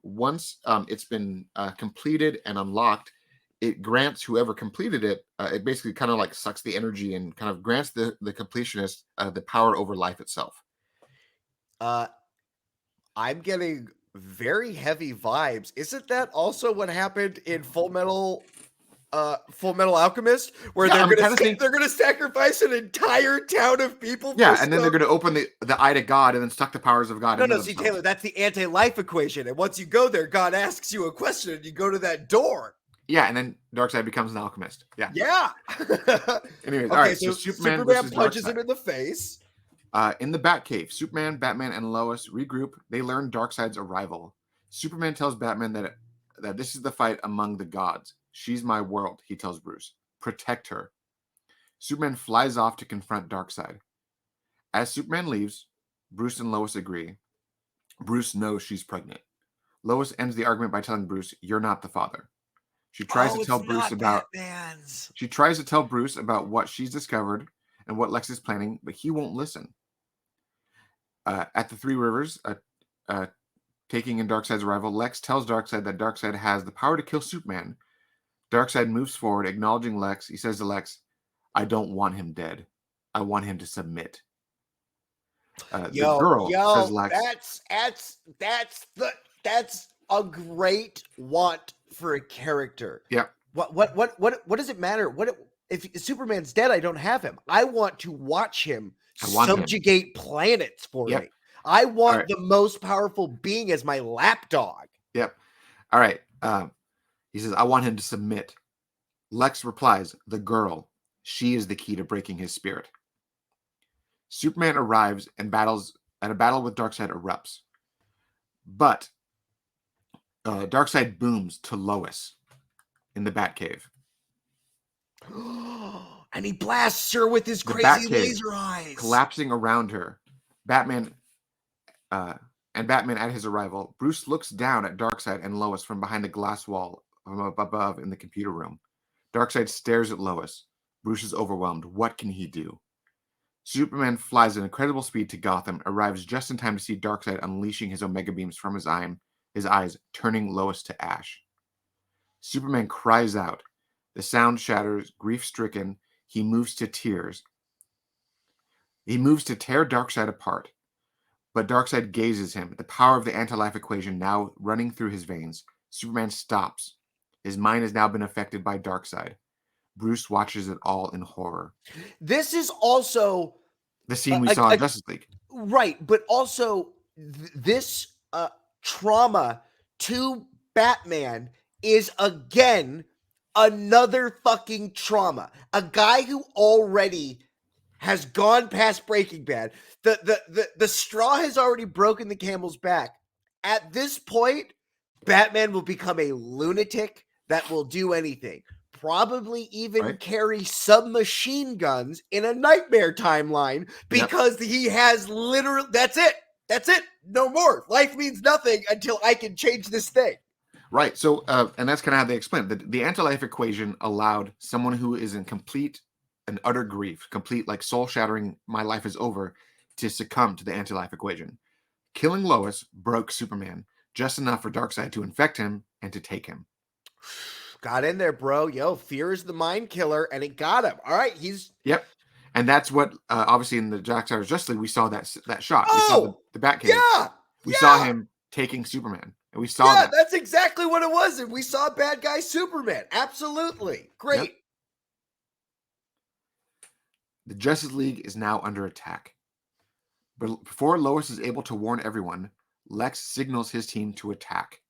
Once it's been completed and unlocked, it grants whoever completed it, it basically kind of like sucks the energy and kind of grants the completionist the power over life itself. I'm getting very heavy vibes. Isn't that also what happened in Full Metal Alchemist, where they're going to sacrifice an entire town of people? And then they're going to open the eye to God and then suck the powers of God. No, see, Taylor, that's the anti-life equation. And once you go there, God asks you a question, and you go to that door. Yeah, and then Darkseid becomes an alchemist. Yeah. Anyways, all right. So Superman punches him in the face. In the Batcave, Superman, Batman, and Lois regroup. They learn Darkseid's arrival. Superman tells Batman that this is the fight among the gods. She's my world, he tells Bruce. Protect her. Superman flies off to confront Darkseid. As Superman leaves, Bruce and Lois agree. Bruce knows she's pregnant. Lois ends the argument by telling Bruce, "You're not the father." She tries to tell Bruce about what she's discovered and what Lex is planning, but he won't listen. At the Three Rivers, taking in Darkseid's arrival, Lex tells Darkseid that Darkseid has the power to kill Superman. Darkseid moves forward, acknowledging Lex. He says to Lex, "I don't want him dead. I want him to submit." The girl says, "Lex, that's a great want for a character." Yeah. What does it matter? If Superman's dead? I don't have him. I want to watch him subjugate planets for me. I want the most powerful being as my lapdog. Yep. All right. He says, "I want him to submit." Lex replies, "The girl. She is the key to breaking his spirit." Superman arrives and a battle with Darkseid erupts. But Darkseid booms to Lois in the Batcave. And he blasts her with his crazy laser eyes. Collapsing around her. Batman at his arrival, Bruce looks down at Darkseid and Lois from behind a glass wall from above in the computer room. Darkseid stares at Lois. Bruce is overwhelmed. What can he do? Superman flies at incredible speed to Gotham, arrives just in time to see Darkseid unleashing his Omega beams from his eyes, turning Lois to ash. Superman cries out. The sound shatters, grief-stricken. He moves to tears. He moves to tear Darkseid apart. But Darkseid gazes him, the power of the anti-life equation now running through his veins. Superman stops. His mind has now been affected by Darkseid. Bruce watches it all in horror. This is also the scene we saw in Justice League. Right, but also this trauma to Batman is again another fucking trauma. A guy who already has gone past Breaking Bad. The straw has already broken the camel's back. At this point, Batman will become a lunatic that will do anything. Probably even carry submachine guns in a nightmare timeline because he has literally, that's it. No more. Life means nothing until I can change this thing. Right. So, and that's kind of how they explain it. The anti-life equation allowed someone who is in complete and utter grief, complete like soul-shattering, my life is over, to succumb to the anti-life equation. Killing Lois broke Superman just enough for Darkseid to infect him and to take him. Got in there, bro. Yo, fear is the mind killer, and it got him. All right, he's Yep. And that's what obviously in the Zack Snyder's Justice League we saw that shot. We saw oh the Batcave. yeah, We saw yeah, him taking Superman, and we saw yeah. that. That's exactly what it was, and we saw bad guy Superman. Absolutely great. Yep. The Justice League is now under attack. But before Lois is able to warn everyone, Lex signals his team to attack.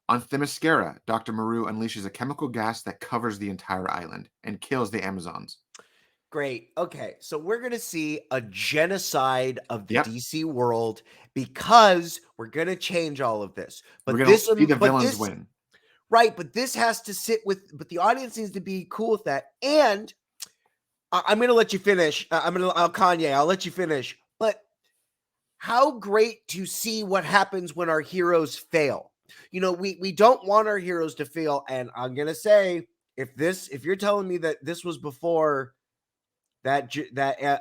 On Themyscira, Dr. Maru unleashes a chemical gas that covers the entire island and kills the Amazons. Great. Okay, so we're gonna see a genocide of the Yep. DC world because we're gonna change all of this. But We're going to see the villains win. Right, but this has to sit with. But the audience needs to be cool with that. And I'm gonna let you finish. Kanye. I'll let you finish. But how great to see what happens when our heroes fail. You know, we don't want our heroes to fail. And I'm gonna say, if you're telling me that this was before that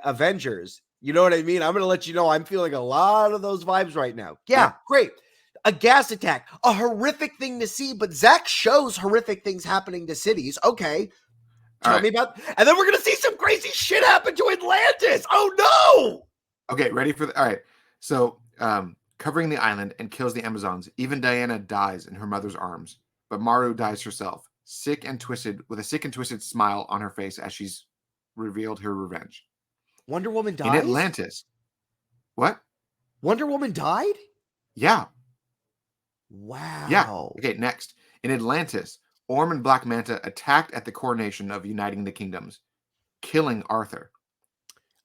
Avengers, you know what I mean? I'm gonna let you know I'm feeling a lot of those vibes right now. Yeah. Great. A gas attack, a horrific thing to see, but Zack shows horrific things happening to cities. Okay. Tell me about, and then we're gonna see some crazy shit happen to Atlantis. Oh no. Okay, ready for all right. So covering the island and kills the Amazons. Even Diana dies in her mother's arms, but Maru dies herself, sick and twisted, with a sick and twisted smile on her face as she's revealed her revenge. Wonder Woman dies? In Atlantis. What? Wonder Woman died? Yeah. Wow. Yeah. Okay, next. In Atlantis, Orm and Black Manta attacked at the coronation of Uniting the Kingdoms, killing Arthur.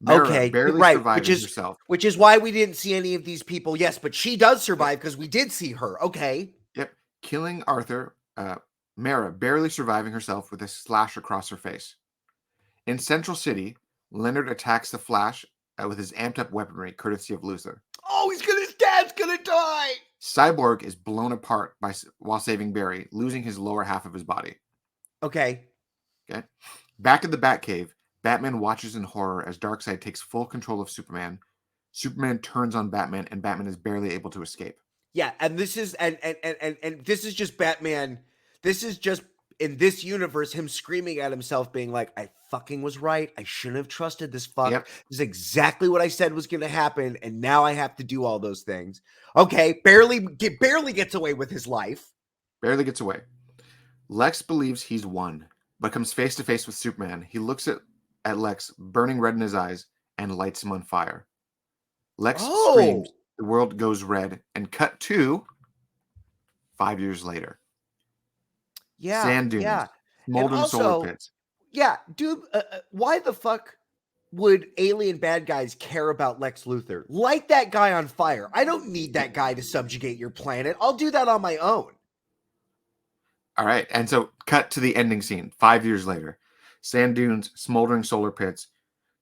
Mera barely surviving herself. Which is why we didn't see any of these people. Yes, but she does survive because we did see her. Okay. Yep. Killing Arthur, Mera barely surviving herself with a slash across her face. In Central City, Leonard attacks the Flash with his amped up weaponry, courtesy of Luthor. Oh, his dad's gonna die. Cyborg is blown apart while saving Barry, losing his lower half of his body. Okay. Back in the Batcave, Batman watches in horror as Darkseid takes full control of Superman. Superman turns on Batman, and Batman is barely able to escape. Yeah, and this is and this is just Batman. This is just in this universe him screaming at himself, being like, "I fucking was right. I shouldn't have trusted this fuck. Yep. This is exactly what I said was going to happen, and now I have to do all those things." Okay, barely gets away with his life. Barely gets away. Lex believes he's won, but comes face to face with Superman. He looks at Lex, burning red in his eyes, and lights him on fire. Lex screams, the world goes red, and cut to 5 years later. Yeah. Sand dunes, molten solar pits. Yeah, dude, why the fuck would alien bad guys care about Lex Luthor? Light that guy on fire. I don't need that guy to subjugate your planet. I'll do that on my own. All right, and so cut to the ending scene 5 years later. Sand dunes, smoldering solar pits,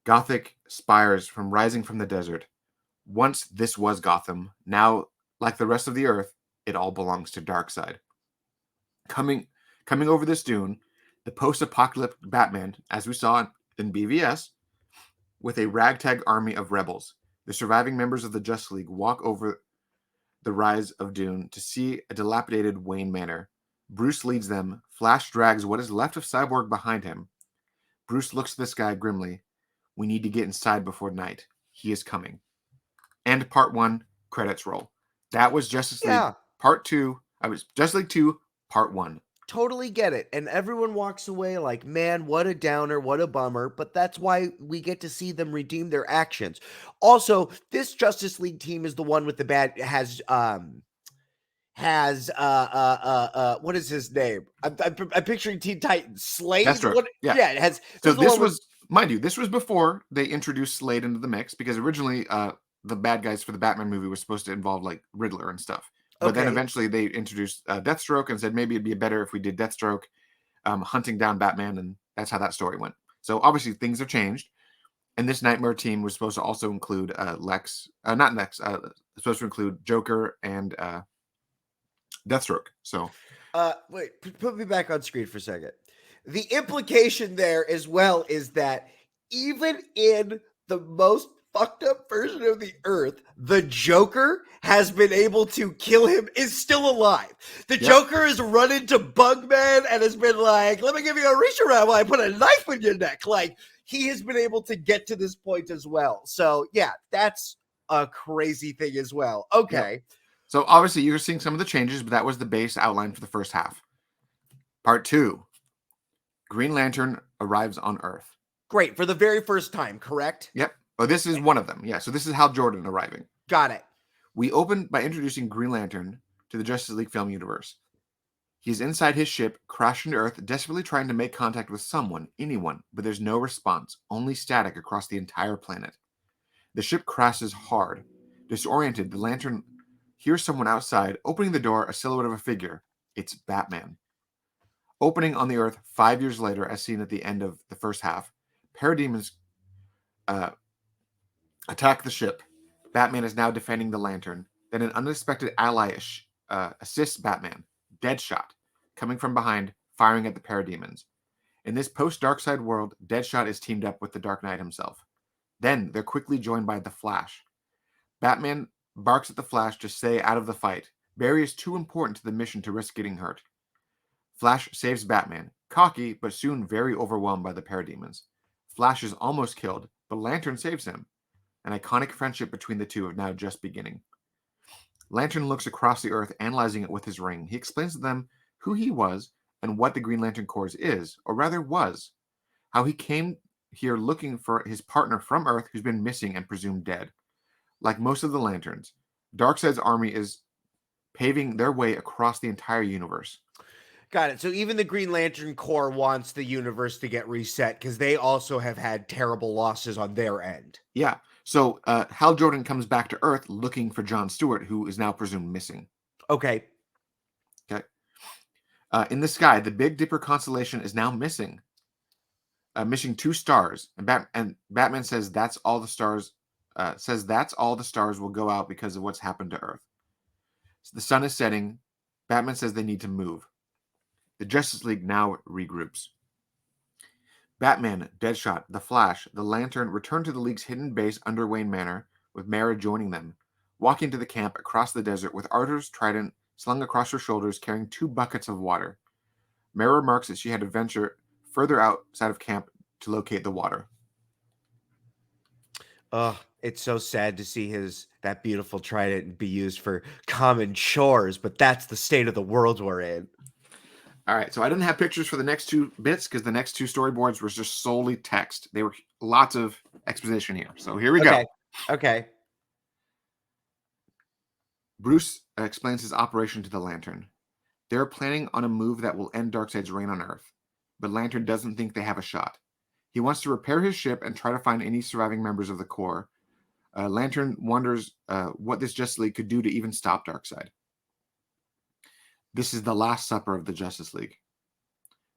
Gothic spires rising from the desert. Once this was Gotham, now, like the rest of the Earth, it all belongs to Darkseid. Coming over this dune, the post-apocalyptic Batman, as we saw in BVS, with a ragtag army of rebels. The surviving members of the Justice League walk over the rise of Dune to see a dilapidated Wayne Manor. Bruce leads them. Flash drags what is left of Cyborg behind him. Bruce looks at the sky grimly. We need to get inside before night. He is coming. End part 1, credits roll. That was Justice League part 2. Justice League 2, part 1. Totally get it. And everyone walks away like, man, what a downer, what a bummer. But that's why we get to see them redeem their actions. Also, this Justice League team is the one with the bad what is his name? I'm picturing Teen Titans. Slade? Yeah, it has. So this was, mind you, this was before they introduced Slade into the mix, because originally the bad guys for the Batman movie was supposed to involve like Riddler and stuff. But then eventually they introduced Deathstroke and said maybe it'd be better if we did Deathstroke hunting down Batman, and that's how that story went. So obviously things have changed, and this Nightmare team was supposed to also include supposed to include Joker and Deathstroke. So Wait, put me back on screen for a second. The implication there as well is that even in the most fucked up version of the Earth, the Joker has been able to kill him, is still alive. The Joker has run into Bugman and has been like, let me give you a reach around while I put a knife in your neck. Like, he has been able to get to this point as well. So, yeah, that's a crazy thing as well. Okay. Yep. So obviously you're seeing some of the changes, but that was the base outline for the first half. Part 2, Green Lantern arrives on Earth. Great. For the very first time, correct? Yep. Oh, this is one of them. Yeah. So this is Hal Jordan arriving. Got it. We open by introducing Green Lantern to the Justice League film universe. He's inside his ship, crashing to Earth, desperately trying to make contact with someone, anyone, but there's no response, only static across the entire planet. The ship crashes hard. Disoriented, the Lantern hears someone outside, opening the door, a silhouette of a figure. It's Batman. Opening on the Earth 5 years later, as seen at the end of the first half, parademons attack the ship. Batman is now defending the Lantern. Then an unexpected ally assists Batman, Deadshot, coming from behind, firing at the parademons. In this post-Darkseid world, Deadshot is teamed up with the Dark Knight himself. Then they're quickly joined by the Flash. Batman barks at the Flash to stay out of the fight. Barry is too important to the mission to risk getting hurt. Flash saves Batman, cocky but soon very overwhelmed by the parademons. Flash is almost killed, but Lantern saves him. An iconic friendship between the two is now just beginning. Lantern looks across the Earth, analyzing it with his ring. He explains to them who he was and what the Green Lantern Corps is, or rather was. How he came here looking for his partner from Earth who's been missing and presumed dead. Like most of the Lanterns, Darkseid's army is paving their way across the entire universe. Got it. So even the Green Lantern Corps wants the universe to get reset because they also have had terrible losses on their end. Yeah. So Hal Jordan comes back to Earth looking for John Stewart, who is now presumed missing. Okay. In the sky, the Big Dipper constellation is now missing. Missing 2 stars. And Batman says that's all the stars. That's all the stars will go out because of what's happened to Earth. So the sun is setting. Batman says they need to move. The Justice League now regroups. Batman, Deadshot, the Flash, the Lantern return to the League's hidden base under Wayne Manor, with Mara joining them, walking to the camp across the desert with Arthur's trident slung across her shoulders, carrying 2 buckets of water. Mara remarks that she had to venture further outside of camp to locate the water. It's so sad to see that beautiful trident be used for common chores, but that's the state of the world we're in. All right, so I didn't have pictures for the next 2 bits because the next 2 storyboards were just solely text. They were lots of exposition here. So here we go. Okay. Bruce explains his operation to the Lantern. They're planning on a move that will end Darkseid's reign on Earth, but Lantern doesn't think they have a shot. He wants to repair his ship and try to find any surviving members of the Corps. Lantern wonders what this Justice League could do to even stop Darkseid. This is the last supper of the Justice League.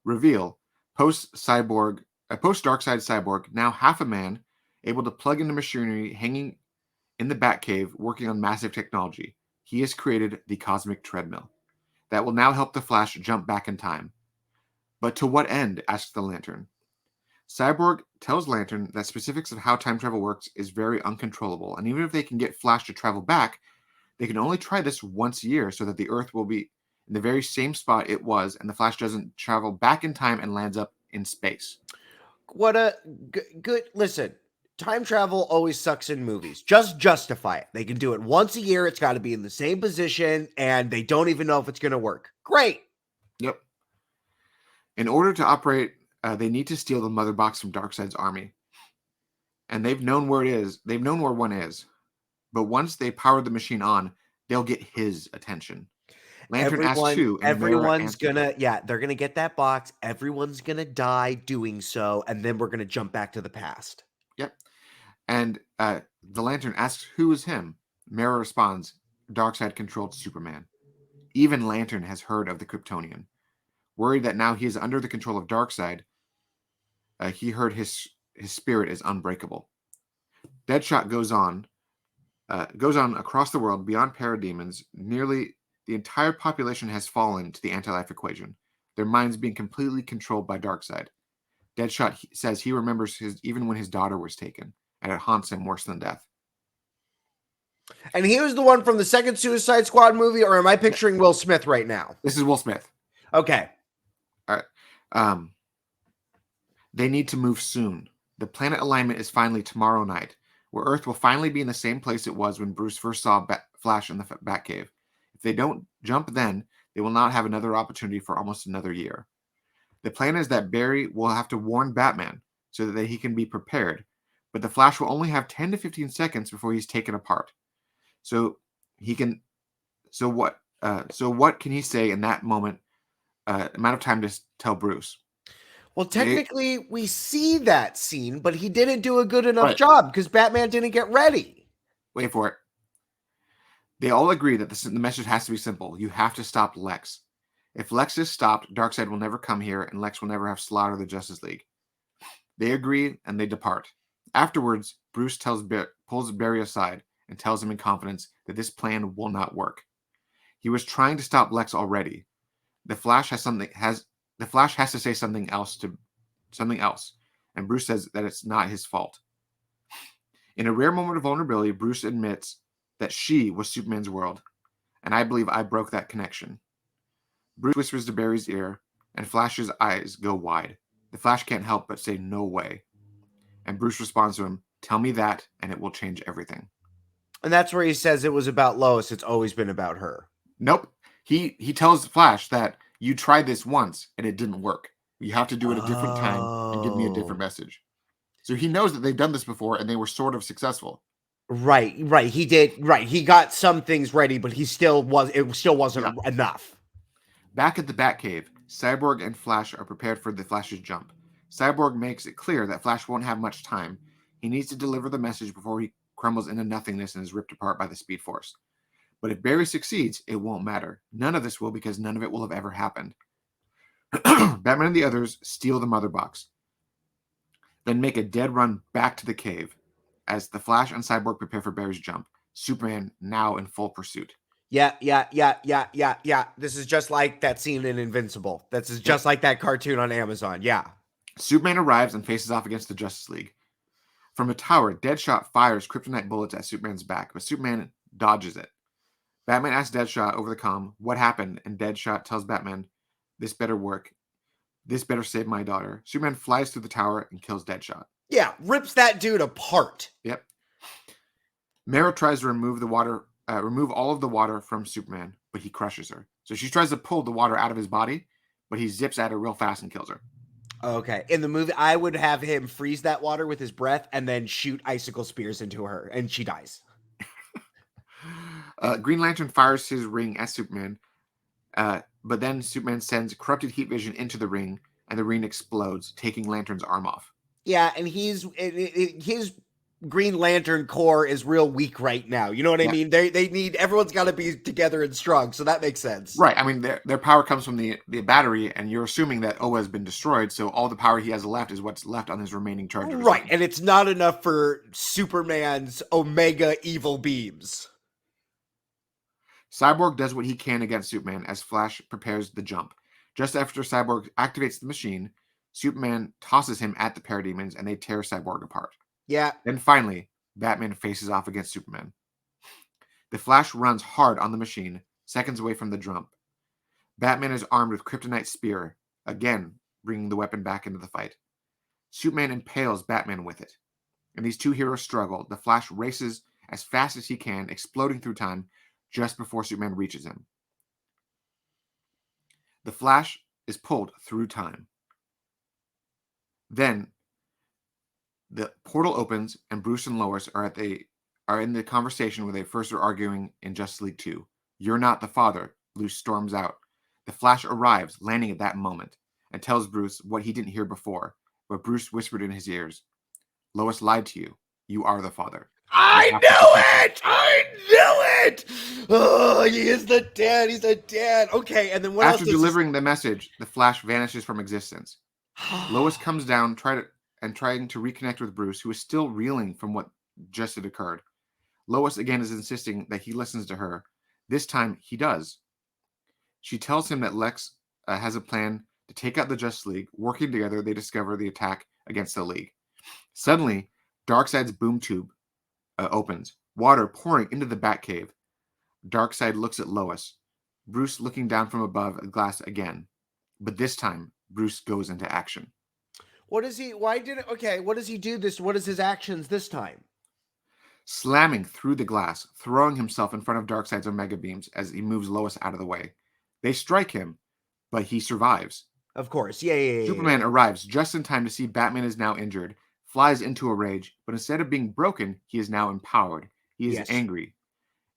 Reveal: post-Darkseid cyborg, now half a man, able to plug into machinery, hanging in the Batcave, working on massive technology. He has created the Cosmic Treadmill that will now help the Flash jump back in time. But to what end? Asks the Lantern. Cyborg tells Lantern that specifics of how time travel works is very uncontrollable, and even if they can get Flash to travel back, they can only try this once a year so that the Earth will be in the very same spot it was, and the Flash doesn't travel back in time and lands up in space. What a good... Listen, time travel always sucks in movies. Just justify it. They can do it once a year. It's got to be in the same position, and they don't even know if it's going to work. Great. Yep. In order to operate, they need to steal the mother box from Darkseid's army. And they've known where it is. They've known where one is. But once they power the machine on, they'll get his attention. Lantern asks who, and everyone's gonna, they're gonna get that box. Everyone's gonna die doing so, and then we're gonna jump back to the past. Yep. And the Lantern asks who is him. Mara responds, Darkseid-controlled Superman. Even Lantern has heard of the Kryptonian. Worried that now he is under the control of Darkseid, he heard his spirit is unbreakable. Deadshot goes on across the world beyond parademons, nearly The entire population has fallen to the anti-life equation, their minds being completely controlled by Darkseid. Deadshot says he remembers even when his daughter was taken, and it haunts him worse than death. And he was the one from the second Suicide Squad movie, or am I picturing Will Smith right now? This is Will Smith. Okay. All right. They need to move soon. The planet alignment is finally tomorrow night, where Earth will finally be in the same place it was when Bruce first saw Flash in the Batcave. If they don't jump then, they will not have another opportunity for almost another year. The plan is that Barry will have to warn Batman so that he can be prepared, but the Flash will only have 10 to 15 seconds before he's taken apart. So what can he say in that moment, amount of time to tell Bruce? Well, technically, we see that scene, but he didn't do a good enough job because Batman didn't get ready. Wait for it. They all agree that the message has to be simple. You have to stop Lex. If Lex is stopped, Darkseid will never come here, and Lex will never have slaughtered the Justice League. They agree, and they depart. Afterwards, Bruce pulls Barry aside and tells him in confidence that this plan will not work. He was trying to stop Lex already. The Flash has to say something else, and Bruce says that it's not his fault. In a rare moment of vulnerability, Bruce admits that she was Superman's world, and I believe I broke that connection. Bruce whispers to Barry's ear, and Flash's eyes go wide. The Flash can't help but say, "No way." And Bruce responds to him, "Tell me that, and it will change everything." And that's where he says it was about Lois. It's always been about her. Nope. He tells Flash that you tried this once, and it didn't work. You have to do it a different time and give me a different message. So he knows that they've done this before, and they were sort of successful. Right. He did. Right. He got some things ready, but it still wasn't enough. Back at the Batcave, Cyborg and Flash are prepared for the Flash's jump. Cyborg makes it clear that Flash won't have much time. He needs to deliver the message before he crumbles into nothingness and is ripped apart by the Speed Force. But if Barry succeeds, it won't matter. None of this will, because none of it will have ever happened. Batman and the others steal the Mother Box, then make a dead run back to the cave. As the Flash and Cyborg prepare for Barry's jump, Superman now in full pursuit. Yeah. This is just like that scene in Invincible. This is just like that cartoon on Amazon. Yeah. Superman arrives and faces off against the Justice League. From a tower, Deadshot fires kryptonite bullets at Superman's back, but Superman dodges it. Batman asks Deadshot over the comm what happened, and Deadshot tells Batman, "This better work. This better save my daughter." Superman flies through the tower and kills Deadshot. Yeah, rips that dude apart. Yep. Mara tries to remove all of the water from Superman, but he crushes her. So she tries to pull the water out of his body, but he zips at her real fast and kills her. Okay. In the movie, I would have him freeze that water with his breath and then shoot icicle spears into her, and she dies. Green Lantern fires his ring at Superman, but then Superman sends corrupted heat vision into the ring, and the ring explodes, taking Lantern's arm off. Yeah, and his Green Lantern core is real weak right now. You know what I mean? They need, everyone's got to be together and strong, so that makes sense. Right. I mean, their power comes from the battery, and you're assuming that Oa has been destroyed, so all the power he has left is what's left on his remaining charge. Right, and it's not enough for Superman's Omega evil beams. Cyborg does what he can against Superman as Flash prepares the jump. Just after Cyborg activates the machine, Superman tosses him at the parademons, and they tear Cyborg apart. Yeah. Then finally, Batman faces off against Superman. The Flash runs hard on the machine, seconds away from the jump. Batman is armed with Kryptonite Spear, again bringing the weapon back into the fight. Superman impales Batman with it. And these two heroes struggle. The Flash races as fast as he can, exploding through time just before Superman reaches him. The Flash is pulled through time. Then the portal opens, and Bruce and Lois are in the conversation where they first were arguing in Justice League 2. "You're not the father," Bruce storms out. The Flash arrives, landing at that moment, and tells Bruce what he didn't hear before, but Bruce whispered in his ears, "Lois lied to you. You are the father." I knew it! I knew it! Oh, he is the dad. He's the dad. Okay, and then what else? After delivering the message, the Flash vanishes from existence. Lois comes down, trying to reconnect with Bruce, who is still reeling from what just had occurred. Lois again is insisting that he listens to her. This time, he does. She tells him that Lex has a plan to take out the Justice League. Working together, they discover the attack against the League. Suddenly, Darkseid's boom tube opens, water pouring into the Batcave. Darkseid looks at Lois. Bruce looking down from above a glass again. But this time, Bruce goes into action. What does he? Why did it? Okay, what does he do this? What is his actions this time? Slamming through the glass, throwing himself in front of Darkseid's Omega beams as he moves Lois out of the way. They strike him, but he survives. Of course, yeah. Superman arrives just in time to see Batman is now injured, flies into a rage, but instead of being broken, he is now empowered. He is angry.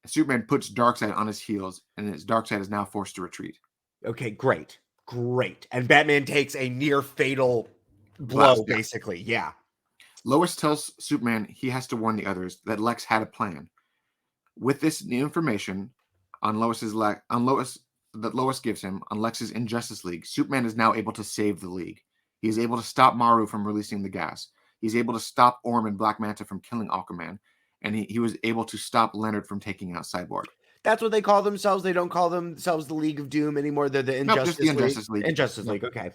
Superman puts Darkseid on his heels, and Darkseid is now forced to retreat. Okay, great. And Batman takes a near fatal blow, basically. Yeah. Lois tells Superman he has to warn the others that Lex had a plan. With this new information on that Lois gives him on Lex's Injustice League, Superman is now able to save the League. He is able to stop Maru from releasing the gas. He's able to stop Orm and Black Manta from killing Aquaman. And he was able to stop Leonard from taking out Cyborg. That's what they call themselves. They don't call themselves the League of Doom anymore. They're the Injustice League. Injustice League, okay.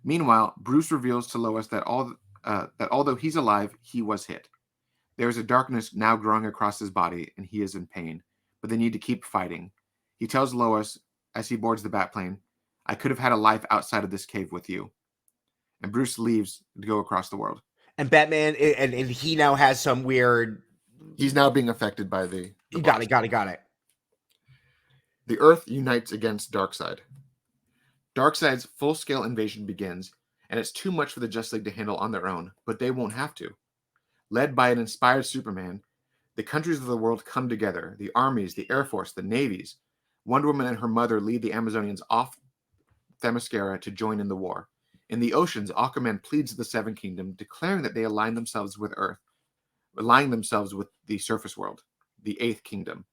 Meanwhile, Bruce reveals to Lois that although he's alive, he was hit. There is a darkness now growing across his body, and he is in pain. But they need to keep fighting. He tells Lois, as he boards the Batplane, "I could have had a life outside of this cave with you." And Bruce leaves to go across the world. And Batman, and he now has some weird... He's now being affected by the got it. The Earth unites against Darkseid. Darkseid's full-scale invasion begins, and it's too much for the Justice League to handle on their own, but they won't have to. Led by an inspired Superman, the countries of the world come together, the armies, the Air Force, the navies. Wonder Woman and her mother lead the Amazonians off Themyscira to join in the war. In the oceans, Aquaman pleads the Seven Kingdom, declaring that they align themselves with Earth, aligning themselves with the surface world, the Eighth Kingdom.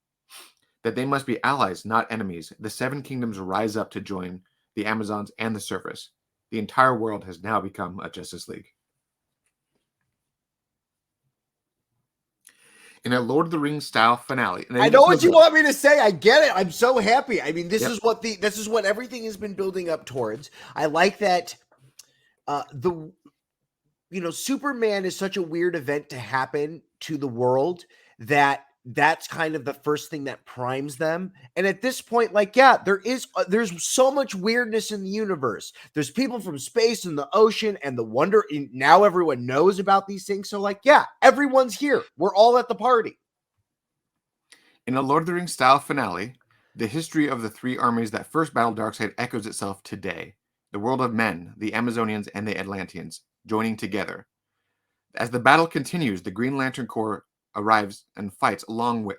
That they must be allies, not enemies. The Seven Kingdoms rise up to join the Amazons and the surface. The entire world has now become a Justice League. In a Lord of the Rings style finale. I know what you want me to say. I get it. I'm so happy. I mean, this is what everything has been building up towards. I like that Superman is such a weird event to happen to the world that's kind of the first thing that primes them. And at this point, there's so much weirdness in the universe. There's people from space and the ocean and the wonder. Now everyone knows about these things. So everyone's here. We're all at the party. In a Lord of the Rings style finale, the history of the three armies that first battled Darkseid echoes itself today. The world of men, the Amazonians, and the Atlanteans joining together. As the battle continues, the Green Lantern Corps arrives and fights along with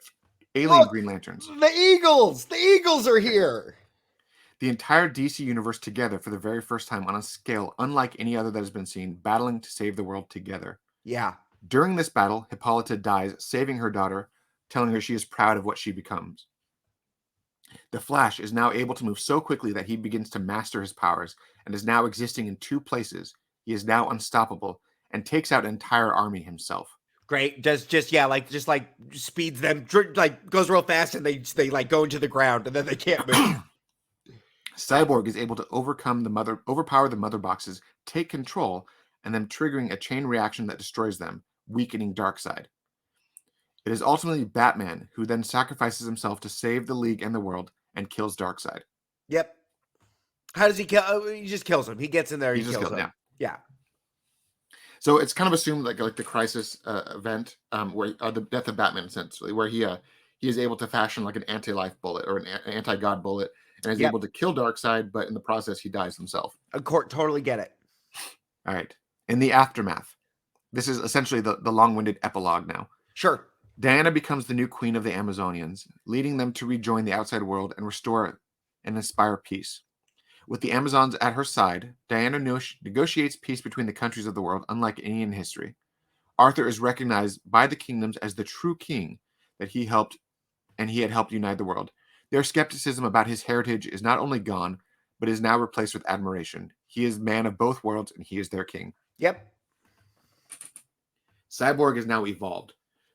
alien Green Lanterns. The Eagles are here. The entire DC universe together for the very first time on a scale unlike any other that has been seen, battling to save the world together. Yeah. During this battle, Hippolyta dies, saving her daughter, telling her she is proud of what she becomes. The Flash is now able to move so quickly that he begins to master his powers and is now existing in two places. He is now unstoppable and takes out an entire army himself. Great. Just speeds them, goes real fast, and they go into the ground, and then they can't move. Cyborg is able to overpower the mother boxes, take control, and then triggering a chain reaction that destroys them, weakening Darkseid. It is ultimately Batman who then sacrifices himself to save the League and the world and kills Darkseid. Yep. How does he kill? He just kills him. He gets in there. He kills him. Yeah. So it's kind of assumed like the Crisis event, where the death of Batman, essentially, where he is able to fashion like an anti-life bullet or an anti-god bullet, and is able to kill Darkseid, but in the process he dies himself. Totally get it. All right. In the aftermath, this is essentially the long-winded epilogue now. Sure. Diana becomes the new queen of the Amazonians, leading them to rejoin the outside world and restore and inspire peace. With the Amazons at her side, Diana negotiates peace between the countries of the world, unlike any in history. Arthur is recognized by the kingdoms as the true king that he had helped unite the world. Their skepticism about his heritage is not only gone, but is now replaced with admiration. He is man of both worlds, and he is their king. Yep. Cyborg is now evolved,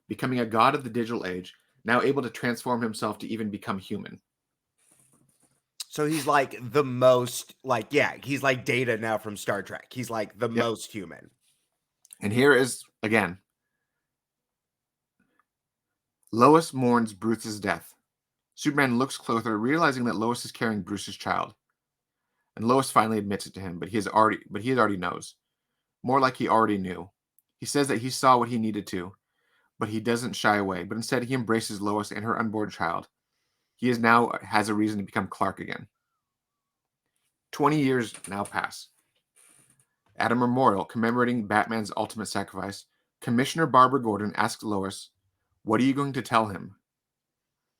becoming a god of the digital age, now able to transform himself to even become human. So he's like the most, like, yeah, he's like Data now from Star Trek. He's like the Yep. most human. And here is, again, Lois mourns Bruce's death. Superman looks closer, realizing that Lois is carrying Bruce's child. And Lois finally admits it to him, but he already knows. More like he already knew. He says that he saw what he needed to, but he doesn't shy away, but instead he embraces Lois and her unborn child. He now has a reason to become Clark again. 20 years now pass. At a memorial commemorating Batman's ultimate sacrifice, Commissioner Barbara Gordon asks Lois, "What are you going to tell him?"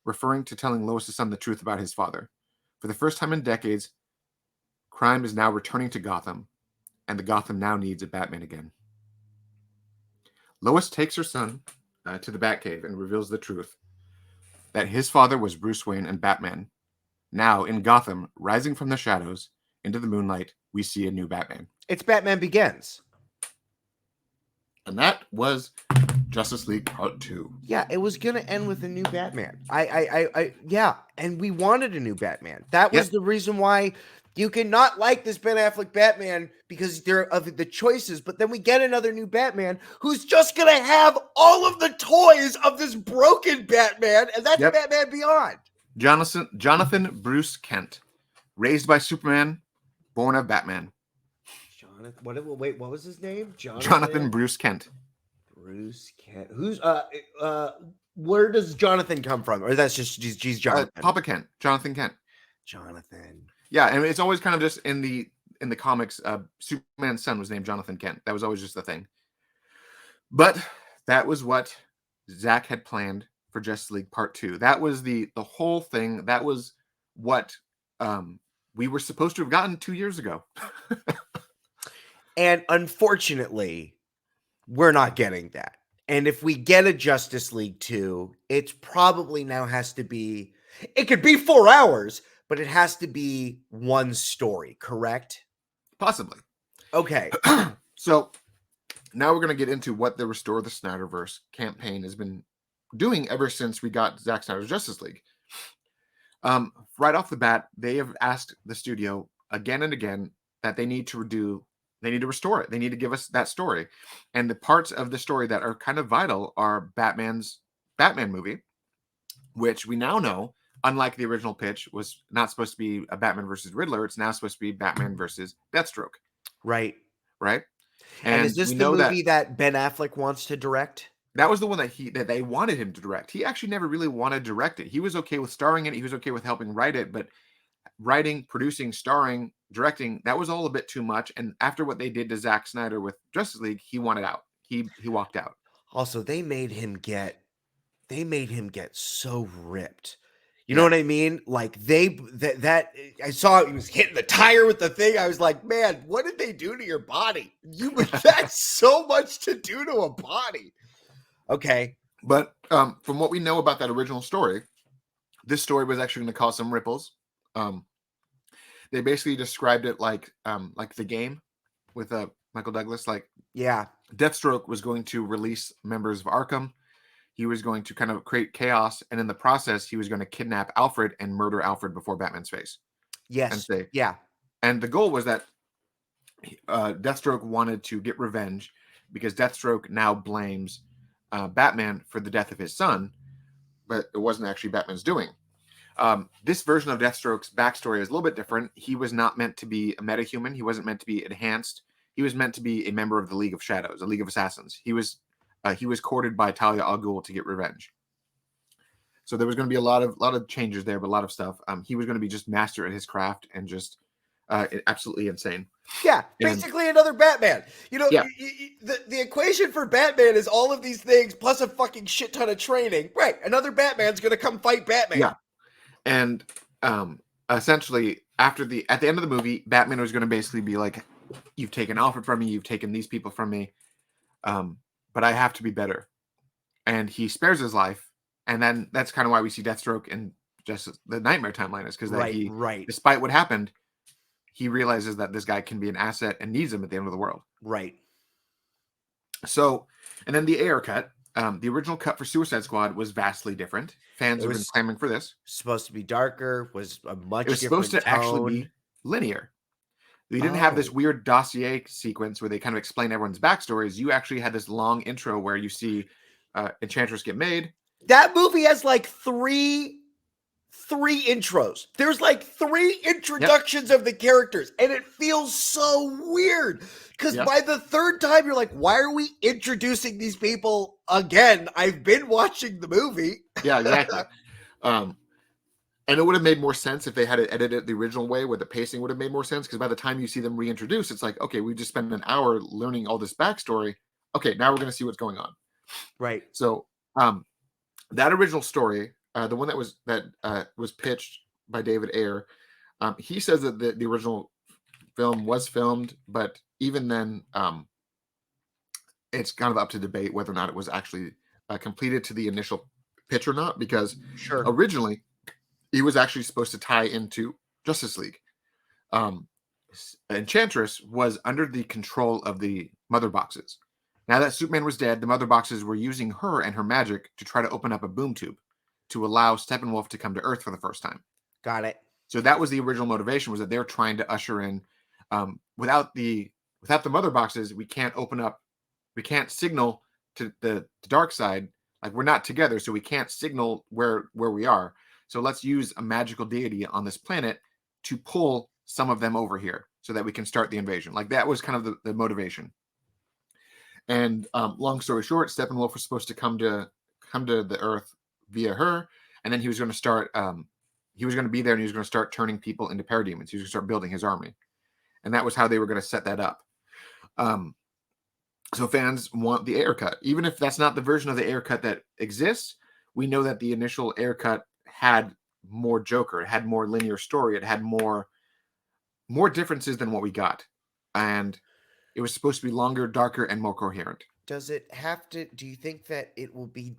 Referring to telling Lois' son the truth about his father. For the first time in decades, crime is now returning to Gotham, and the Gotham now needs a Batman again. Lois takes her son to the Batcave and reveals the truth, that his father was Bruce Wayne and Batman. Now, in Gotham, rising from the shadows into the moonlight, we see a new Batman. It's Batman Begins. And that was Justice League Part 2. Yeah, it was gonna end with a new Batman. Yeah, and we wanted a new Batman. That was the reason why you cannot like this Ben Affleck Batman, because they're of the choices. But then we get another new Batman who's just gonna have all of the toys of this broken Batman, and that's Batman Beyond. Jonathan Bruce Kent, raised by Superman, born of Batman. Wait, what was his name? Jonathan Bruce Kent. Bruce Kent. Who's where does Jonathan come from? Or that's just he's Jonathan. Papa Kent. Jonathan Kent. Jonathan. Yeah, and it's always kind of just in the comics, Superman's son was named Jonathan Kent. That was always just the thing. But that was what Zack had planned for Justice League Part 2. That was the whole thing. That was what we were supposed to have gotten 2 years ago. And unfortunately, we're not getting that. And if we get a Justice League 2, it's probably now has to be, it could be 4 hours, but it has to be one story, correct? Possibly. Okay. So now we're going to get into what the Restore the Snyderverse campaign has been doing ever since we got Zack Snyder's Justice League. Right off the bat, they have asked the studio again and again that they need to restore it. They need to give us that story. And the parts of the story that are kind of vital are Batman's Batman movie, which we now know, unlike the original pitch, was not supposed to be a Batman versus Riddler. It's now supposed to be Batman versus Deathstroke. Right. Right? And is this the movie that Ben Affleck wants to direct? That was the one that they wanted him to direct. He actually never really wanted to direct it. He was okay with starring in it. He was okay with helping write it, but writing, producing, starring, directing, that was all a bit too much. And after what they did to Zack Snyder with Justice League, he wanted out. He walked out. Also, they made him get so ripped. You know what I mean? Like that I saw he was hitting the tire with the thing. I was like, man, what did they do to your body? That's so much to do to a body. Okay. But from what we know about that original story, this story was actually going to cause some ripples. They basically described it like the game with Michael Douglas. Like, yeah, Deathstroke was going to release members of Arkham. He was going to kind of create chaos, and in the process, he was going to kidnap Alfred and murder Alfred before Batman's face. Yes. And say, yeah. And the goal was that Deathstroke wanted to get revenge because Deathstroke now blames Batman for the death of his son, but it wasn't actually Batman's doing. This version of Deathstroke's backstory is a little bit different. He was not meant to be a metahuman. He wasn't meant to be enhanced. He was meant to be a member of the League of Shadows, a League of Assassins. He was courted by Talia al Ghul to get revenge. So there was going to be a lot of changes there, but a lot of stuff. He was going to be just master at his craft and just absolutely insane. Yeah, basically another Batman. The equation for Batman is all of these things plus a fucking shit ton of training. Right, another Batman's going to come fight Batman. Yeah. And essentially, at the end of the movie, Batman was going to basically be like, "You've taken Alfred from me. You've taken these people from me, but I have to be better." And he spares his life, and then that's kind of why we see Deathstroke in just the Nightmare timeline, is because despite what happened, he realizes that this guy can be an asset and needs him at the end of the world. Right. So, and then the Ayer cut. The original cut for Suicide Squad was vastly different. Fans It have been was clamoring for this. supposed to be darker, was a It much was supposed different to actually tone. be linear. You didn't have this Oh, weird dossier sequence where they kind of explain everyone's backstories. You actually had this long intro where you see Enchantress get made. that movie has like three intros. There's like three Yep. introductions of the characters, and it feels so weird because Yep. by the third time, you're like, why are we introducing these people again? I've been watching the movie. Yeah, exactly. Um, and it would have made more sense if they had it edited the original way, where the pacing would have made more sense. Because by the time you see them reintroduced, it's like, okay, we just spent an hour learning all this backstory. Okay, now we're going to see what's going on. Right. So that original story, the one that was pitched by David Ayer, he says that the original film was filmed, but even then, it's kind of up to debate whether or not it was actually completed to the initial pitch or not, because Sure. originally he was actually supposed to tie into Justice League. Um, Enchantress was under the control of the Mother Boxes. Now that Superman was dead, the Mother Boxes were using her and her magic to try to open up a boom tube to allow Steppenwolf to come to Earth for the first time. Got it. So that was the original motivation, was that they're trying to usher in, without the Mother Boxes, we can't signal to the dark side. Like, we're not together, so we can't signal where we are. So let's use a magical deity on this planet to pull some of them over here so that we can start the invasion. Like, that was kind of the motivation. And long story short, Steppenwolf was supposed to come to the Earth via her, and then he was going to start. He was going to be there, and he was going to start turning people into parademons. He was going to start building his army, and that was how they were going to set that up. So fans want the Ayer cut, even if that's not the version of the Ayer cut that exists. We know that the initial Ayer cut had more Joker, it had more linear story, it had more differences than what we got, and it was supposed to be longer, darker, and more coherent. Does it have to? Do you think that it will be?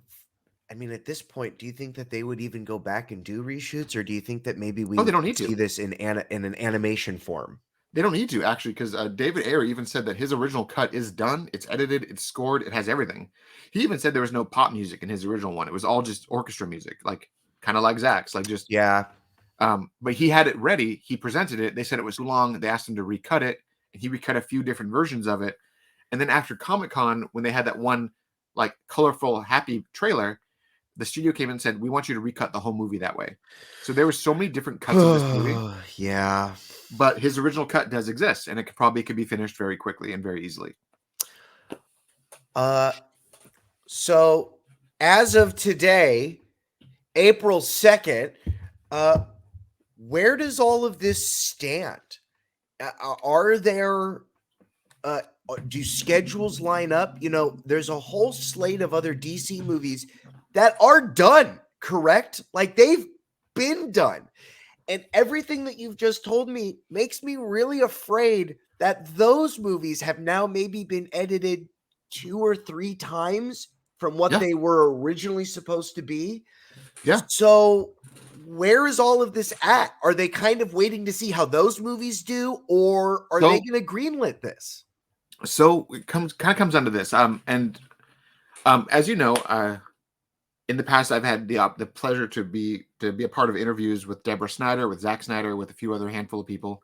I mean, at this point, do you think that they would even go back and do reshoots, or do you think that maybe we Oh, they would don't need see to. this in an animation form? They don't need to, actually, because David Ayer even said that his original cut is done. It's edited, it's scored, it has everything. He even said there was no pop music in his original one. It was all just orchestra music, like kind of like Zach's, like just. Yeah. But he had it ready. He presented it. They said it was too long. They asked him to recut it, and he recut a few different versions of it. And then after Comic-Con, when they had that one like colorful, happy trailer, the studio came in and said, "We want you to recut the whole movie that way." So there were so many different cuts of this movie. Yeah. But his original cut does exist, and it could be finished very quickly and very easily. So as of today, April 2nd, where does all of this stand? Are there do schedules line up? You know, there's a whole slate of other DC movies that are done, correct? Like, they've been done. And everything that you've just told me makes me really afraid that those movies have now maybe been edited 2 or 3 times from what Yeah. they were originally supposed to be. Yeah. So where is all of this at? Are they kind of waiting to see how those movies do, or are they going to greenlit this? So it comes down to this. As you know, in the past, I've had the pleasure to be a part of interviews with Deborah Snyder, with Zack Snyder, with a few other handful of people.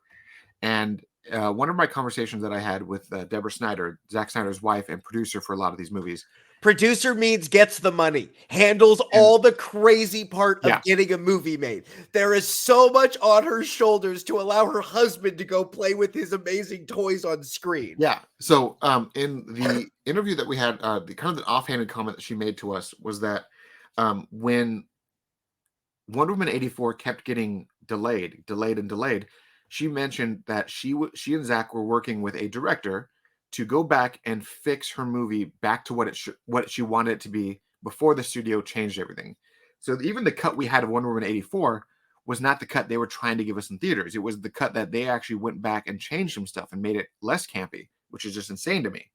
And one of my conversations that I had with Deborah Snyder, Zack Snyder's wife and producer for a lot of these movies. Producer means gets the money, handles all the crazy part of getting a movie made. There is so much on her shoulders to allow her husband to go play with his amazing toys on screen. Yeah. So in the interview that we had, the kind of the offhanded comment that she made to us was that when Wonder Woman 84 kept getting delayed, she mentioned that she and Zack were working with a director to go back and fix her movie back to what she wanted it to be before the studio changed everything. So even the cut we had of Wonder Woman 84 was not the cut they were trying to give us in theaters. It was the cut that they actually went back and changed some stuff and made it less campy, which is just insane to me.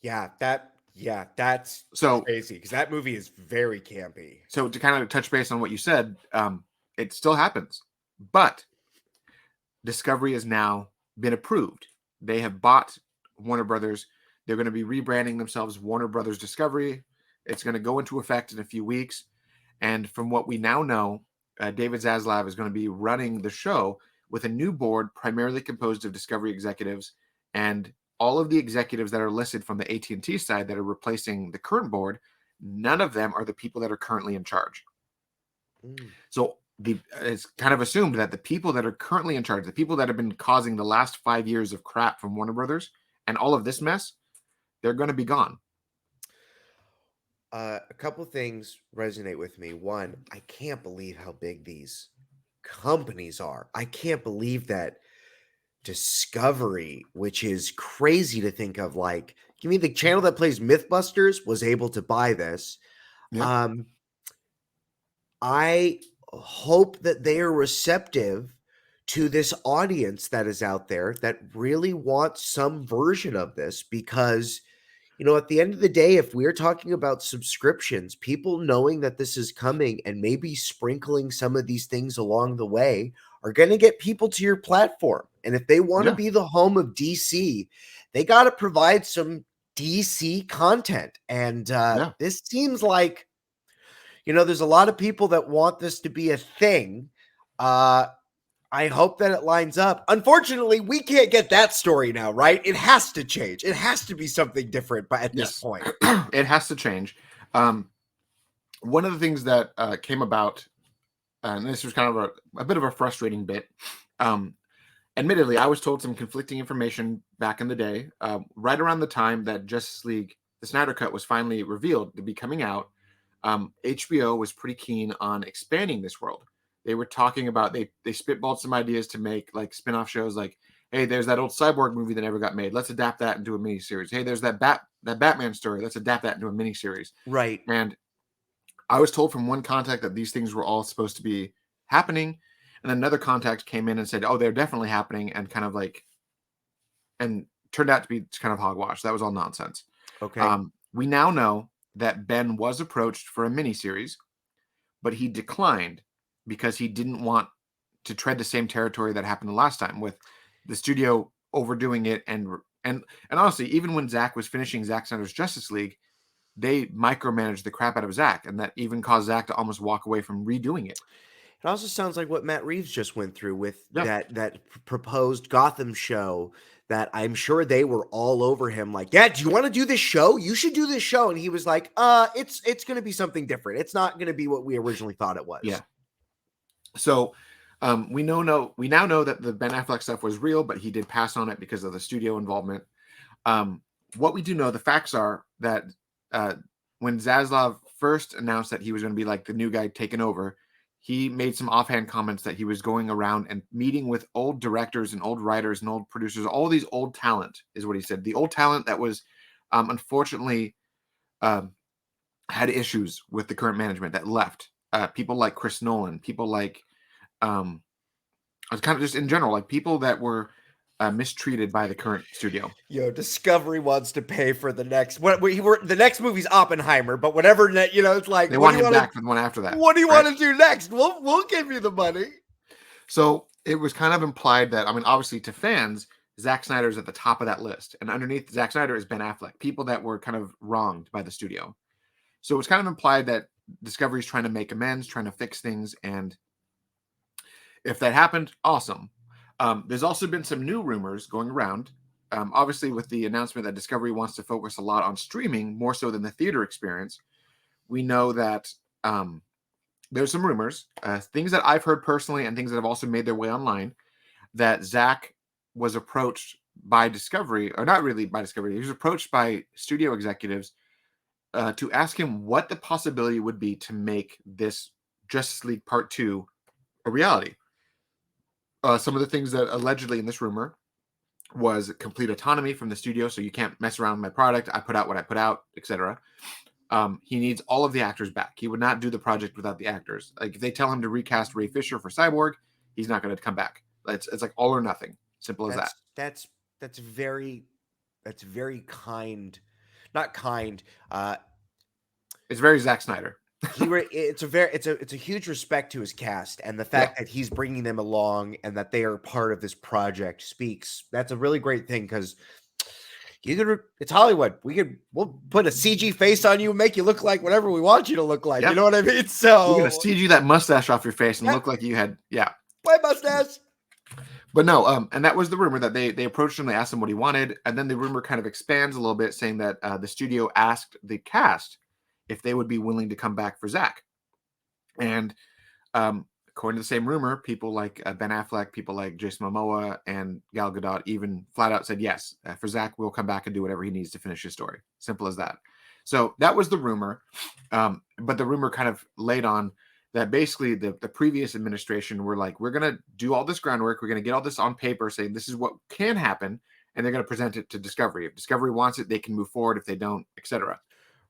That's so crazy, because that movie is very campy. So to kind of touch base on what you said, it still happens, but Discovery has now been approved. They have bought Warner Brothers. They're going to be rebranding themselves Warner Brothers Discovery. It's going to go into effect in a few weeks. And from what we now know, David Zaslav is going to be running the show with a new board primarily composed of Discovery executives, and all of the executives that are listed from the AT&T side that are replacing the current board, none of them are the people that are currently in charge. So it's kind of assumed that the people that are currently in charge, the people that have been causing the last 5 years of crap from Warner Brothers and all of this mess, they're going to be gone. A couple things resonate with me. One, I can't believe how big these companies are. I can't believe that Discovery, which is crazy to think of, like, give me the channel that plays Mythbusters, was able to buy this. Yeah. I hope that they are receptive to this audience that is out there that really wants some version of this, because at the end of the day, if we're talking about subscriptions, people knowing that this is coming and maybe sprinkling some of these things along the way are going to get people to your platform. And if they want to Yeah. be the home of DC, they got to provide some DC content. And this seems like, there's a lot of people that want this to be a thing. I hope that it lines up. Unfortunately, we can't get that story now, right? It has to change. It has to be something different at this point. It has to change. One of the things that came about, and this was kind of a bit of a frustrating bit. Admittedly, I was told some conflicting information back in the day, right around the time that Justice League, the Snyder Cut, was finally revealed to be coming out. HBO was pretty keen on expanding this world. They were talking about, they spitballed some ideas to make like spin-off shows, like, hey, there's that old Cyborg movie that never got made. Let's adapt that into a miniseries. Hey, there's that Batman story. Let's adapt that into a miniseries. Right. And I was told from one contact that these things were all supposed to be happening. And then another contact came in and said, oh, they're definitely happening, and kind of like, and turned out to be kind of hogwash. That was all nonsense. Okay. We now know that Ben was approached for a miniseries, but he declined because he didn't want to tread the same territory that happened the last time, with the studio overdoing it. And honestly, even when Zack was finishing Zack Snyder's Justice League, they micromanaged the crap out of Zack, and that even caused Zack to almost walk away from redoing it. It also sounds like what Matt Reeves just went through with Yeah. that proposed Gotham show, that I'm sure they were all over him, like, yeah, do you want to do this show? You should do this show. And he was like, it's going to be something different. It's not going to be what we originally thought it was. Yeah. So we now know that the Ben Affleck stuff was real, but he did pass on it because of the studio involvement. What we do know, the facts are that when Zaslav first announced that he was going to be like the new guy taking over, he made some offhand comments that he was going around and meeting with old directors and old writers and old producers, all these old talent, is what he said. The old talent that was unfortunately had issues with the current management that left. People like Chris Nolan, people like kind of just in general, like people that were mistreated by the current studio. Discovery wants to pay for the next. The next movie's Oppenheimer, but whatever. It's like they want him back for the one after that. What do you want to do next? We'll give you the money. So it was kind of implied that, I mean, obviously to fans, Zack Snyder's at the top of that list, and underneath Zack Snyder is Ben Affleck, people that were kind of wronged by the studio. So it's kind of implied that Discovery's trying to make amends, trying to fix things, and if that happened, awesome. There's also been some new rumors going around, obviously with the announcement that Discovery wants to focus a lot on streaming more so than the theater experience. We know that there's some rumors, things that I've heard personally and things that have also made their way online, that Zack was approached by Discovery, or not really by Discovery, he was approached by studio executives to ask him what the possibility would be to make this Justice League Part 2 a reality. Some of the things that allegedly in this rumor was complete autonomy from the studio, so you can't mess around with my product. I put out what I put out, etc. He needs all of the actors back. He would not do the project without the actors. Like if they tell him to recast Ray Fisher for Cyborg, he's not going to come back. It's like all or nothing. Simple as that. That's very kind. Not kind. It's very Zack Snyder. It's a huge respect to his cast, and the fact that he's bringing them along and that they are part of this project speaks. That's a really great thing, because It's Hollywood. We'll put a CG face on you, make you look like whatever we want you to look like. Yep. You know what I mean? We're So gonna CG that mustache off your face and Yep. look like you had, yeah. my mustache. But no, and that was the rumor that they approached him, they asked him what he wanted, and then the rumor kind of expands a little bit, saying that the studio asked the cast if they would be willing to come back for Zack. And according to the same rumor, people like Ben Affleck, people like Jason Momoa, and Gal Gadot even flat out said yes, for Zack, we'll come back and do whatever he needs to finish his story. Simple as that. So that was the rumor, but the rumor kind of laid on that basically the previous administration were like, we're going to do all this groundwork, we're going to get all this on paper, saying this is what can happen, and they're going to present it to Discovery. If Discovery wants it, they can move forward. If they don't, etc.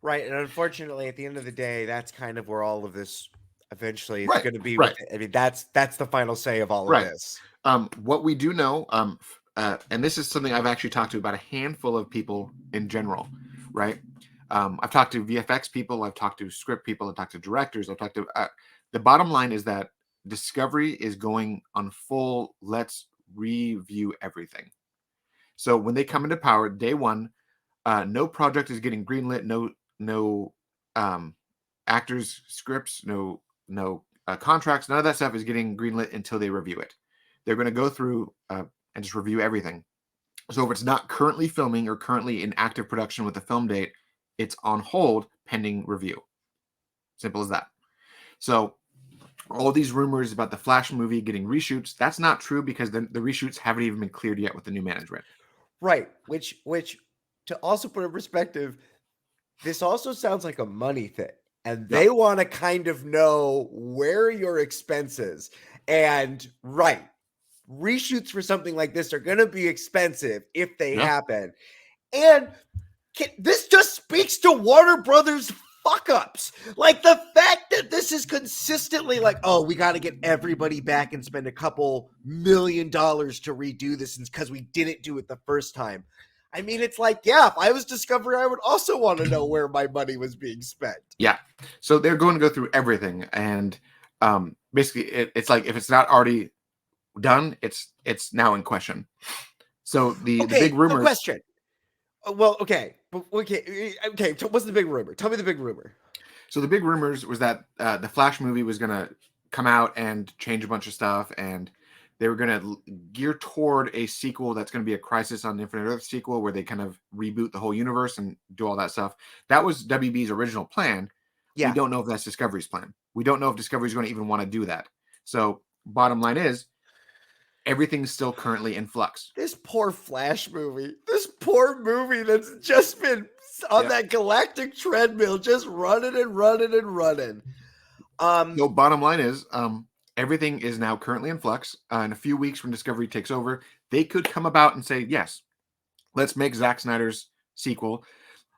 Right, and unfortunately, at the end of the day, that's kind of where all of this eventually it's Right, going to be. right. I mean, that's the final say of all of Right. this. What we do know, and this is something I've actually talked to about a handful of people in general, right? I've talked to VFX people, I've talked to script people, I've talked to directors, I've talked to. The bottom line is that Discovery is going on full. Let's review everything. So when they come into power, day one, no project is getting greenlit. No actors, scripts, no contracts. None of that stuff is getting greenlit until they review it. They're going to go through and just review everything. So if it's not currently filming or currently in active production with a film date, it's on hold pending review. Simple as that. So all these rumors about the Flash movie getting reshoots, that's not true because the reshoots haven't even been cleared yet with the new management. Right, which to also put in perspective, this also sounds like a money thing. And they want to kind of know where your expenses and right. Reshoots for something like this are going to be expensive if they happen. And this just speaks to Warner Brothers fuck ups. Like the fact that this is consistently like, oh, we got to get everybody back and spend a couple $1 million to redo this because we didn't do it the first time. I mean, it's like, yeah, if I was Discovery, I would also want to know where my money was being spent. Yeah. So they're going to go through everything. And basically, it's like if it's not already done, it's now in question. So the big rumors. Question. Well, okay. So what's the big rumor? Tell me the big rumor. So the big rumors was that the Flash movie was going to come out and change a bunch of stuff, and they were going to gear toward a sequel that's going to be a Crisis on Infinite Earth sequel where they kind of reboot the whole universe and do all that stuff. That was WB's original plan. Yeah. We don't know if that's Discovery's plan. We don't know if Discovery's going to even want to do that. So bottom line is, everything's still currently in flux. This poor Flash movie. This poor movie that's just been on that galactic treadmill, just running and running and running. So bottom line is, everything is now currently in flux. In a few weeks when Discovery takes over, they could come about and say, yes, let's make Zack Snyder's sequel.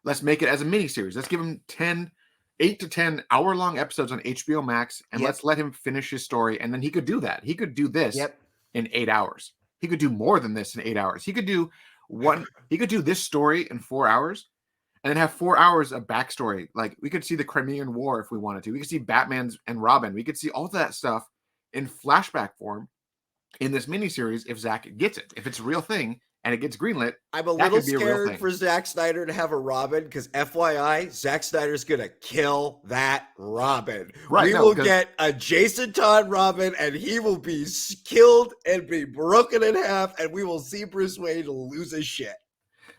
Let's make it as a miniseries. Let's give him 8 to 10 hour-long episodes on HBO Max, and let's let him finish his story. And then he could do that. He could do this in 8 hours. He could do more than this in 8 hours. He could do this story in 4 hours, and then have 4 hours of backstory. Like, we could see the Crimean War if we wanted to. We could see Batman's and Robin. We could see all that stuff in flashback form in this miniseries if Zack gets it. If it's a real thing and it gets greenlit, I'm a little scared for Zack Snyder to have a Robin because FYI, Zack Snyder's going to kill that Robin. Right, we will get a Jason Todd Robin, and he will be killed and be broken in half, and we will see Bruce Wayne lose his shit.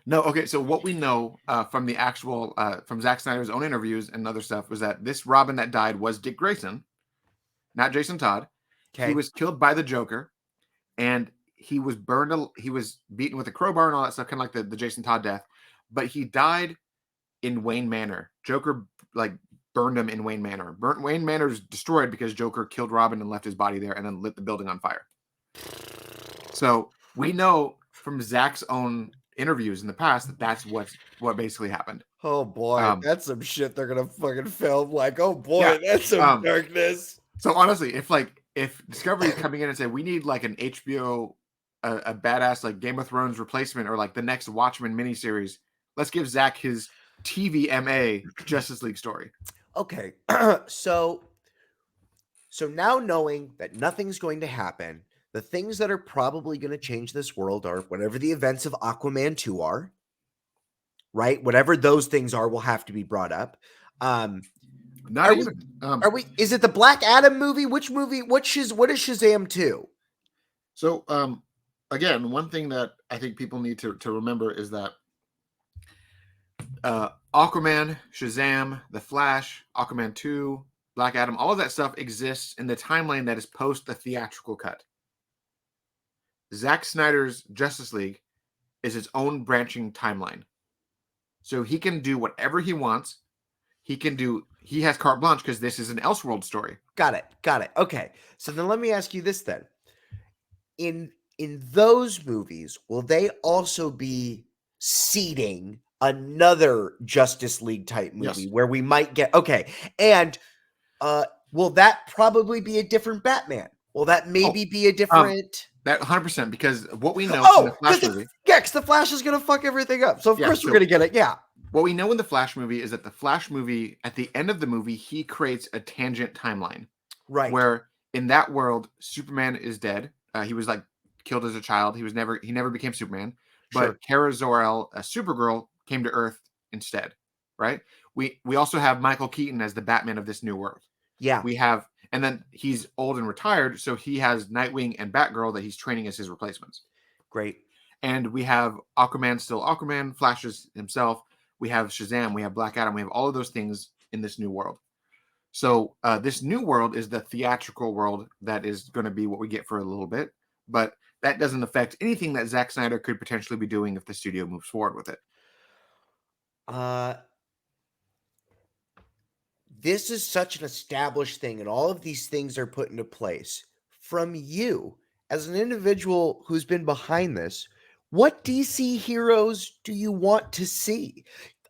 No, okay, so what we know from the actual, from Zack Snyder's own interviews and other stuff was that this Robin that died was Dick Grayson, not Jason Todd. Okay. He was killed by the Joker, and he was burned. He was beaten with a crowbar and all that stuff, kind of like the Jason Todd death. But he died in Wayne Manor. Joker burned him in Wayne Manor. Wayne Manor is destroyed because Joker killed Robin and left his body there, and then lit the building on fire. So we know from Zack's own interviews in the past that that's what basically happened. Oh boy, that's some shit they're gonna fucking film. Like, oh boy, that's some darkness. So honestly, if Discovery is coming in and say we need like an HBO, a badass like Game of Thrones replacement or like the next Watchmen miniseries, let's give Zack his TVMA Justice League story. Okay, so now knowing that nothing's going to happen, the things that are probably going to change this world are whatever the events of Aquaman 2 are. right? Whatever those things are will have to be brought up. Not Are we? even. Are we? Is it the Black Adam movie? Which movie? What is Shazam 2? So again, one thing that I think people need to remember is that Aquaman, Shazam, The Flash, Aquaman 2, Black Adam, all of that stuff exists in the timeline that is post the theatrical cut. Zack Snyder's Justice League is its own branching timeline. So he can do whatever he wants. He has carte blanche because this is an Elseworld story. Got it. Okay. So then let me ask you this then. In those movies, will they also be seeding another Justice League type movie Yes. where we might get and will that probably be a different Batman? Will that maybe be a different that 100%, because what we know from the Oh, Flash movie. because the Flash is gonna fuck everything up. So of course we're gonna get it. Yeah. What we know in the Flash movie is that the Flash movie, at the end of the movie, he creates a tangent timeline. Right. Where in that world, Superman is dead. He was like killed as a child. He never became Superman. But Kara Zor-El, a Supergirl, came to Earth instead. Right? We also have Michael Keaton as the Batman of this new world. Yeah. And then he's old and retired, so he has Nightwing and Batgirl that he's training as his replacements. Great. And we have Aquaman still Aquaman, Flashes himself. We have Shazam, we have Black Adam, we have all of those things in this new world. So this new world is the theatrical world that is going to be what we get for a little bit, but that doesn't affect anything that Zack Snyder could potentially be doing if the studio moves forward with it. This is such an established thing, and all of these things are put into place. From you, as an individual who's been behind this, what DC heroes do you want to see?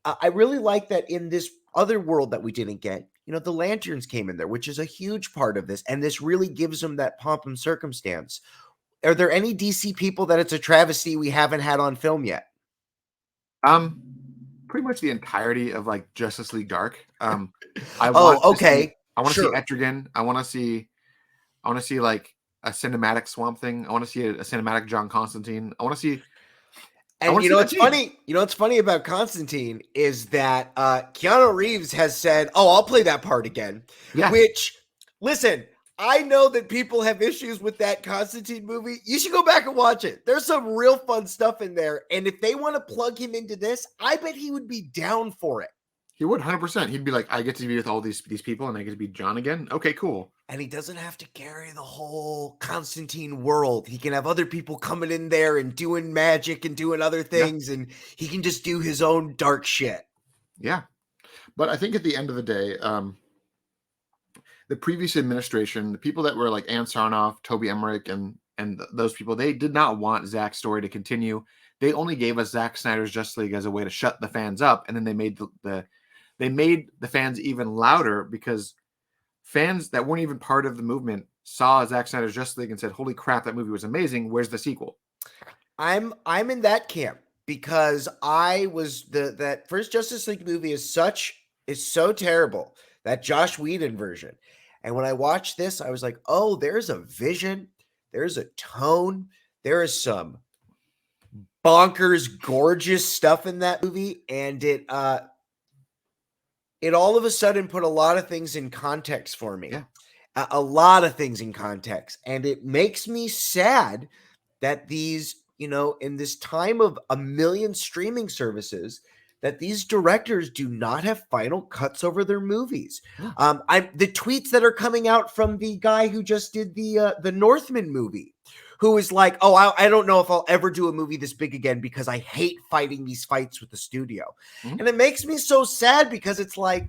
I really like that in this other world that we didn't get, the Lanterns came in there, which is a huge part of this, and this really gives them that pomp and circumstance. Are there any DC people that it's a travesty we haven't had on film yet? Pretty much the entirety of like Justice League Dark. I want to see Etrigan. I want to see like a cinematic Swamp Thing. I want to see a cinematic John Constantine. I want to see. And what's funny? What's funny about Constantine is that Keanu Reeves has said, "Oh, I'll play that part again." Yeah. Which, listen, I know that people have issues with that Constantine movie. You should go back and watch it. There's some real fun stuff in there, and if they want to plug him into this, I bet he would be down for it. He would 100%. He'd be like, "I get to be with all these people, and I get to be John again. Okay, cool." And he doesn't have to carry the whole Constantine world. He can have other people coming in there and doing magic and doing other things, and he can just do his own dark shit. Yeah. But I think at the end of the day, the previous administration, the people that were like Ann Sarnoff, Toby Emmerich, and those people, they did not want Zack's story to continue. They only gave us Zack Snyder's Justice League as a way to shut the fans up, and then they made the fans even louder because fans that weren't even part of the movement saw Zack Snyder's Justice League and said, "Holy crap, that movie was amazing. Where's the sequel?" I'm in that camp because I was that first Justice League movie is so terrible, that Joss Whedon version. And when I watched this, I was like, "Oh, there's a vision, there's a tone, there is some bonkers, gorgeous stuff in that movie," and it all of a sudden put a lot of things in context for me. Yeah. A lot of things in context. And it makes me sad that these, in this time of a million streaming services, that these directors do not have final cuts over their movies. Yeah. The tweets that are coming out from the guy who just did the Northman movie, who is like, "Oh, I don't know if I'll ever do a movie this big again because I hate fighting these fights with the studio." Mm-hmm. And it makes me so sad because it's like,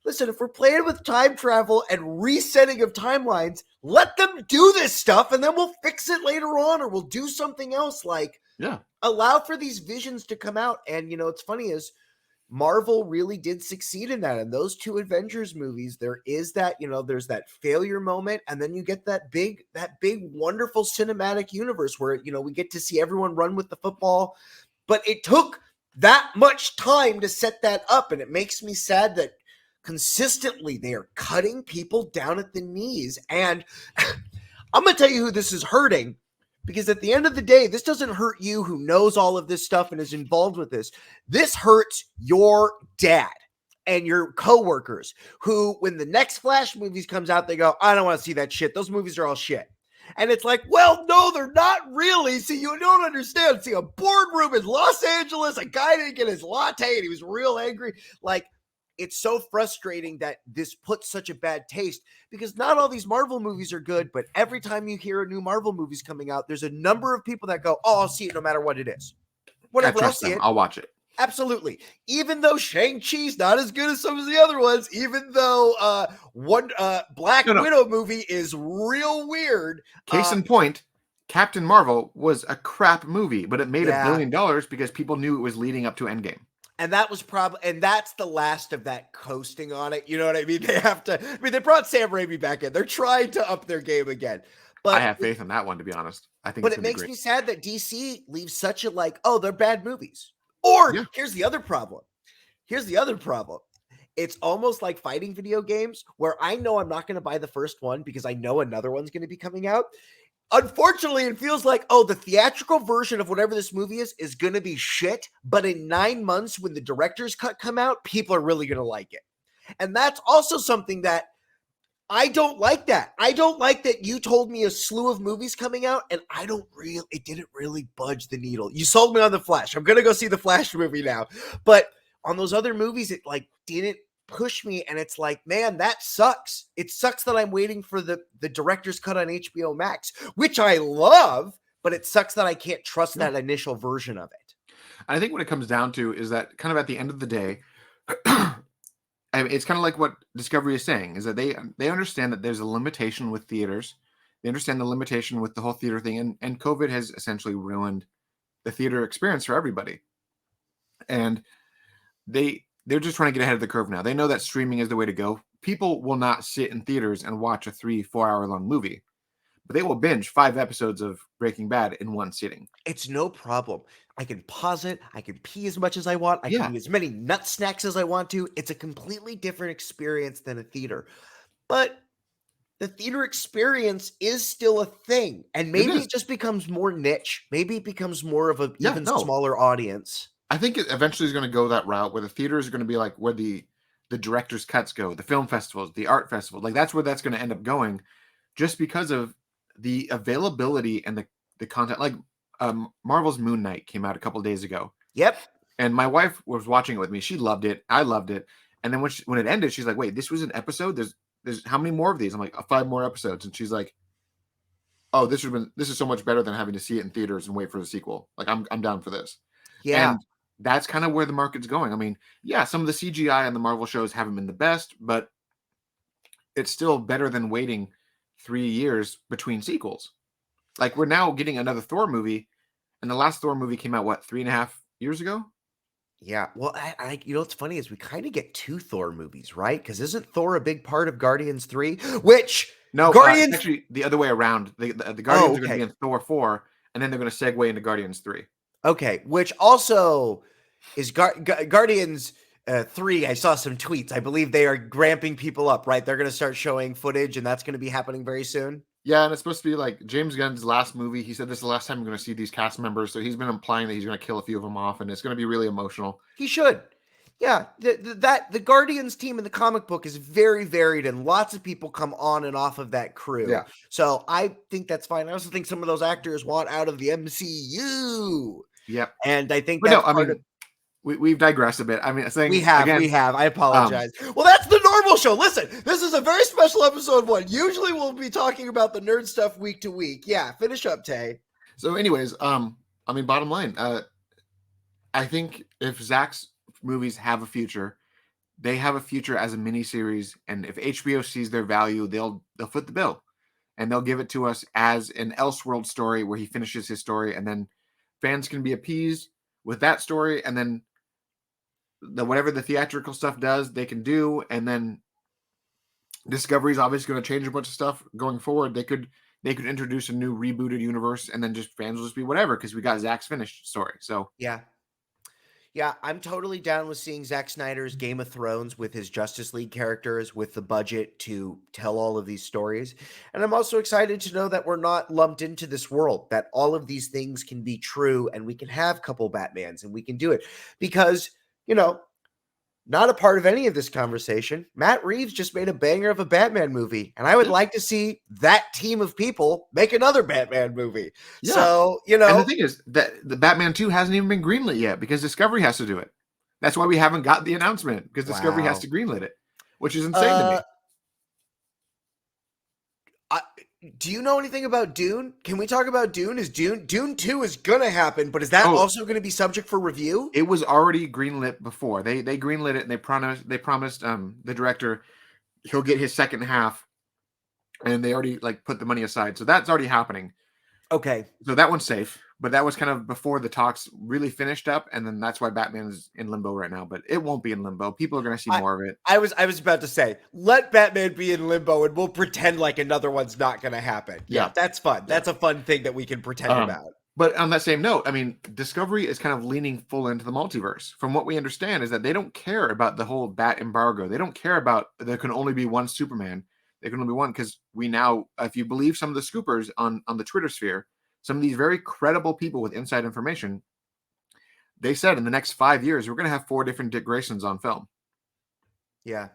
listen, if we're playing with time travel and resetting of timelines, let them do this stuff and then we'll fix it later on, or we'll do something else. Like, allow for these visions to come out. And, what's funny is Marvel really did succeed in that. In those two Avengers movies, there is that, there's that failure moment. And then you get that big, wonderful cinematic universe where, we get to see everyone run with the football. But it took that much time to set that up. And it makes me sad that consistently they are cutting people down at the knees. And I'm going to tell you who this is hurting, Because at the end of the day, this doesn't hurt you who knows all of this stuff and is involved with this. This hurts your dad and your coworkers who, when the next Flash movies comes out, they go, I don't want to see that shit. Those movies are all shit. And it's like, well, no, they're not really. See, you don't understand. See, a boardroom in Los Angeles, a guy didn't get his latte and he was real angry. Like, it's so frustrating that this puts such a bad taste because not all these Marvel movies are good, but every time you hear a new Marvel movie's coming out, there's a number of people that go, oh, I'll see it no matter what it is. Whatever, I'll see it. I'll watch it. Absolutely. Even though Shang-Chi's not as good as some of the other ones, even though Black Widow movie is real weird. Case in point, Captain Marvel was a crap movie, but it made $1 billion because people knew it was leading up to Endgame. And that was and that's the last of that coasting on it. You know what I mean? They brought Sam Raimi back in. They're trying to up their game again. But I have faith in that one, to be honest. I think but it makes me sad that DC leaves such a oh, they're bad movies. Or here's the other problem. It's almost like fighting video games where I know I'm not going to buy the first one because I know another one's going to be coming out. Unfortunately, it feels like, oh, the theatrical version of whatever this movie is going to be shit. But in 9 months, when the director's cut come out, people are really going to like it. And that's also something that I don't like that. I don't like that you told me a slew of movies coming out and it didn't really budge the needle. You sold me on The Flash. I'm going to go see the Flash movie now. But on those other movies, it didn't push me. And it's like, man, that sucks. It sucks that I'm waiting for the director's cut on HBO Max, which I love, but it sucks that I can't trust that initial version of it. I think what it comes down to is that kind of at the end of the day, I mean, it's kind of like what Discovery is saying, is that they understand that there's a limitation with theaters. They understand the limitation with the whole theater thing. And COVID has essentially ruined the theater experience for everybody. And they're just trying to get ahead of the curve now. They know that streaming is the way to go. People will not sit in theaters and watch a 3-4 hour long movie, but they will binge 5 episodes of Breaking Bad in one sitting. It's no problem. I can pause it. I can pee as much as I want. I can eat as many nut snacks as I want to. It's a completely different experience than a theater. But the theater experience is still a thing. And maybe it just becomes more niche. Maybe it becomes more of an smaller audience. I think it eventually is going to go that route where the theater is going to be like where the director's cuts go, the film festivals, the art festival. Like that's where that's going to end up going just because of the availability and the content. Like Marvel's Moon Knight came out a couple of days ago. Yep. And my wife was watching it with me. She loved it. I loved it. And then when it ended, she's like, wait, this was an episode? There's how many more of these? I'm like, 5 more episodes. And she's like, oh, this is so much better than having to see it in theaters and wait for the sequel. Like I'm down for this. Yeah. And that's kind of where the market's going. I mean, yeah, some of the CGI on the Marvel shows haven't been the best, but it's still better than waiting 3 years between sequels. Like we're now getting another Thor movie, and the last Thor movie came out, 3.5 years ago? Yeah. Well, I what's funny is we kind of get 2 Thor movies, right? Because isn't Thor a big part of Guardians 3? Which no, Guardians actually the other way around. The Guardians are going to be in Thor 4, and then they're going to segue into Guardians 3. Okay, which also is Guardians 3. I saw some tweets. I believe they are ramping people up, right? They're going to start showing footage, and that's going to be happening very soon. Yeah, and it's supposed to be like James Gunn's last movie. He said this is the last time we're going to see these cast members, so he's been implying that he's going to kill a few of them off, and it's going to be really emotional. He should. Yeah, the Guardians team in the comic book is very varied, and lots of people come on and off of that crew. Yeah. So I think that's fine. I also think some of those actors want out of the MCU. Yep. And I think we've digressed a bit. I mean, saying we have. I apologize. Well, that's the normal show. Listen, this is a very special episode 1. Usually we'll be talking about the nerd stuff week to week. Yeah, finish up, Tay. So anyways, bottom line, I think if Zack's movies have a future, they have a future as a miniseries, and if HBO sees their value, they'll foot the bill, and they'll give it to us as an Elseworld story where he finishes his story, and then fans can be appeased with that story, and then whatever the theatrical stuff does, they can do, and then Discovery's obviously going to change a bunch of stuff going forward. They could introduce a new rebooted universe, and then just fans will just be whatever because we got Zack's finished story. So yeah. Yeah, I'm totally down with seeing Zack Snyder's Game of Thrones with his Justice League characters, with the budget to tell all of these stories. And I'm also excited to know that we're not lumped into this world, that all of these things can be true and we can have couple Batmans and we can do it. Because, you know, not a part of any of this conversation, Matt Reeves just made a banger of a Batman movie. And I would Yeah. like to see that team of people make another Batman movie. Yeah. So, And the thing is that the Batman 2 hasn't even been greenlit yet because Discovery has to do it. That's why we haven't got the announcement, because Discovery has wow. to greenlit it, which is insane to me. I, do you know anything about Dune? Can we talk about Dune? Is Dune 2 is gonna happen, but is that Oh, also gonna be subject for review? it was already greenlit before. They greenlit it, and they promised the director he'll get his second half, and they already like put the money aside. So that's already happening. Okay. So that one's safe. But that was kind of before the talks really finished up, and then that's why Batman is in limbo right now. But it won't be in limbo. People are going to see I, more of it. I was about to say, let Batman be in limbo and we'll pretend like another one's not gonna happen. Yeah, Yeah. that's fun. Yeah. That's a fun thing that we can pretend about. But on that same note, I mean, Discovery is kind of leaning full into the multiverse. From what we understand, is that they don't care about the whole Bat embargo. They don't care about there can only be one Superman. There can only be one, because we now, if you believe some of the scoopers on the Twitter sphere, some of these very credible people with inside information, they said in the next 5 years we're going to have 4 different Dick Graysons on film. Yeah.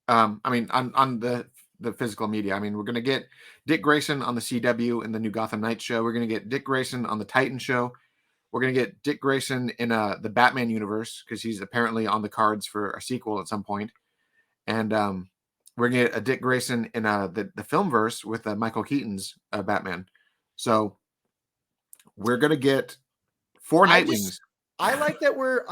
I mean, on the physical media. I mean, we're going to get Dick Grayson on the CW in the new Gotham Knights show. We're going to get Dick Grayson on the Titan show. We're going to get Dick Grayson in the Batman universe, because he's apparently on the cards for a sequel at some point. And we're going to get a Dick Grayson in the Filmverse with Michael Keaton's Batman. So we're going to get 4 Nightwings. I like that we're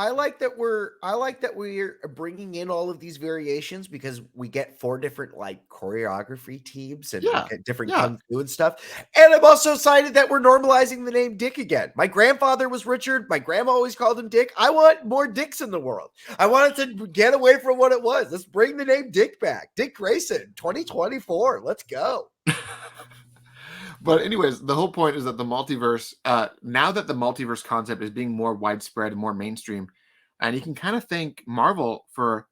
bringing in all of these variations because we get 4 different like choreography teams and we Yeah. get different Yeah. kung fu and stuff. And I'm also excited that we're normalizing the name Dick again. My grandfather was Richard. My grandma always called him Dick. I want more Dicks in the world. I wanted to get away from what it was. Let's bring the name Dick back. Dick Grayson, 2024. Let's go. But anyways, the whole point is that the multiverse, now that the multiverse concept is being more widespread and more mainstream, and you can kind of thank Marvel for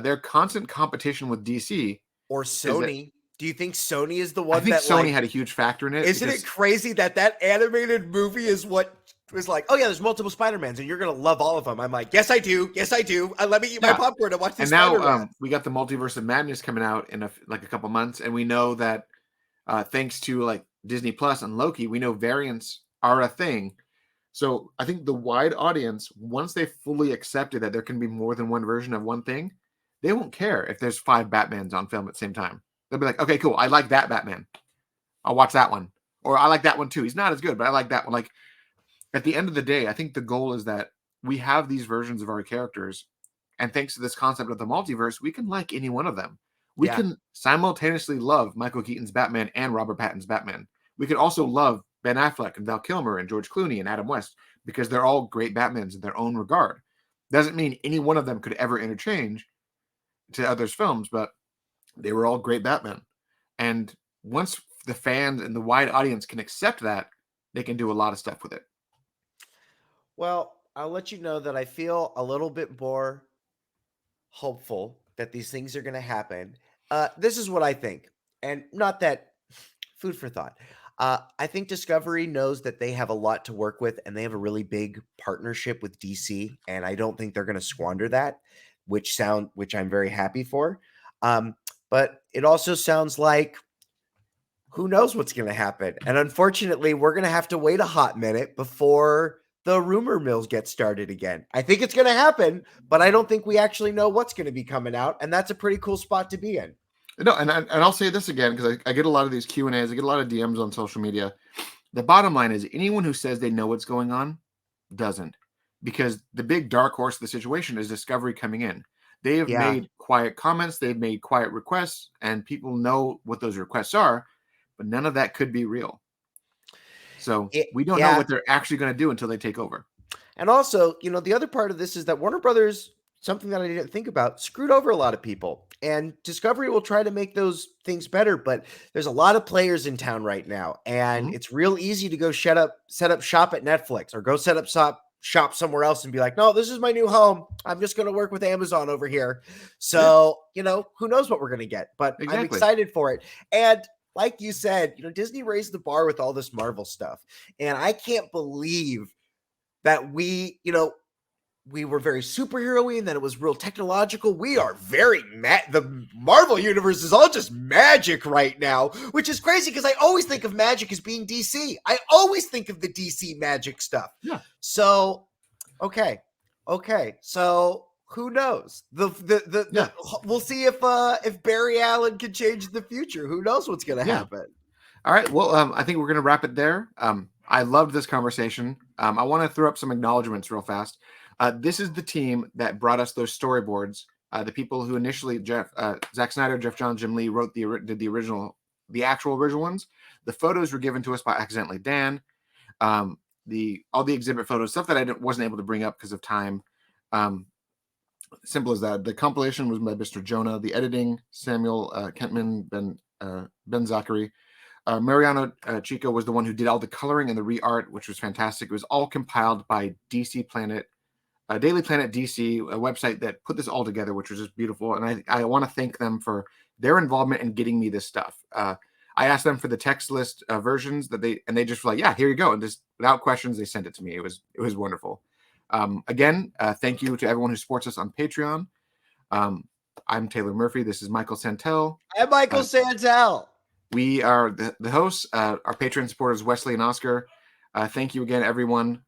their constant competition with DC. Or Sony. Do you think Sony is the I one think that Sony like, had a huge factor in it. isn't it crazy that animated movie is what was like, oh yeah, there's multiple Spider-Mans and you're going to love all of them. I'm like, yes, I do. Yes, I do. Let me eat my Yeah. popcorn and watch this. And now Spider-Man. we got the Multiverse of Madness coming out in a couple months, and we know that thanks to like Disney Plus and Loki, we know variants are a thing. So I think the wide audience, once they fully accepted that there can be more than one version of one thing, they won't care if there's 5 Batmans on film at the same time. They'll be like, okay, cool. I like that Batman. I'll watch that one. Or I like that one too. He's not as good, but I like that one. Like, at the end of the day, I think the goal is that we have these versions of our characters, and thanks to this concept of the multiverse, we can like any one of them. We can simultaneously love Michael Keaton's Batman and Robert Pattinson's Batman. We could also love Ben Affleck and Val Kilmer and George Clooney and Adam West, because they're all great Batmans in their own regard. Doesn't mean any one of them could ever interchange to others' films, but they were all great Batmen. And once the fans and the wide audience can accept that, they can do a lot of stuff with it. Well, I'll let you know that I feel a little bit more hopeful that these things are going to happen. This is what I think, and not that food for thought. I think Discovery knows that they have a lot to work with, and they have a really big partnership with DC, and I don't think they're going to squander that, which I'm very happy for. But it also sounds like who knows what's going to happen, and unfortunately, we're going to have to wait a hot minute before the rumor mills get started again. I think it's going to happen, but I don't think we actually know what's going to be coming out, and that's a pretty cool spot to be in. No, and I'll say this again, because I get a lot of these Q&As, I get a lot of DMs on social media. The bottom line is anyone who says they know what's going on doesn't, because the big dark horse of the situation is Discovery coming in. They have made quiet comments, they've made quiet requests, and people know what those requests are, but none of that could be real. So we don't know what they're actually going to do until they take over. And also, the other part of this is that Warner Brothers, something that I didn't think about, screwed over a lot of people. And Discovery will try to make those things better, but there's a lot of players in town right now. And it's real easy to go set up shop at Netflix, or go set up shop somewhere else and be like, no, this is my new home. I'm just going to work with Amazon over here. So, who knows what we're going to get, but I'm excited for it. And like you said, Disney raised the bar with all this Marvel stuff. And I can't believe that we were very superhero-y and then it was real technological. We are very the Marvel universe is all just magic right now, which is crazy because I always think of magic as being DC. I always think of the DC magic stuff. Yeah. So, okay. So who knows? We'll see if Barry Allen can change the future. Who knows what's going to happen? All right. Well, I think we're going to wrap it there. I loved this conversation. I want to throw up some acknowledgments real fast. This is the team that brought us those storyboards. The people who initially Zack Snyder, Jeff Johns, Jim Lee did the actual original ones. The photos were given to us by accidentally Dan. All the exhibit photos, stuff that I wasn't able to bring up because of time. Simple as that. The compilation was by Mr. Jonah. The editing, Samuel Kentman, Ben Zachary. Mariano Chico was the one who did all the coloring and the re-art, which was fantastic. It was all compiled by DC Planet. Daily Planet DC, a website that put this all together, which was just beautiful. And I want to thank them for their involvement in getting me this stuff. I asked them for the text list versions they just were like, yeah, here you go. And just without questions, they sent it to me. It was wonderful. Again, thank you to everyone who supports us on Patreon. I'm Taylor Murphy. This is Michael Santel. I'm Michael Santel. We are the hosts. Our Patreon supporters, Wesley and Oscar. Thank you again, everyone.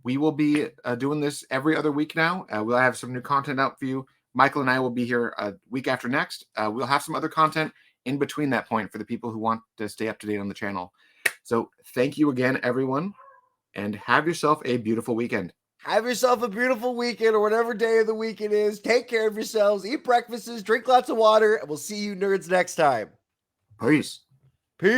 We will be doing this every other week now. We'll have some new content out for you. Michael and I will be here week after next. We'll have some other content in between that point for the people who want to stay up to date on the channel. So thank you again, everyone, and have yourself a beautiful weekend. Have yourself a beautiful weekend or whatever day of the week it is. Take care of yourselves. Eat breakfasts. Drink lots of water. And we'll see you nerds next time. Peace.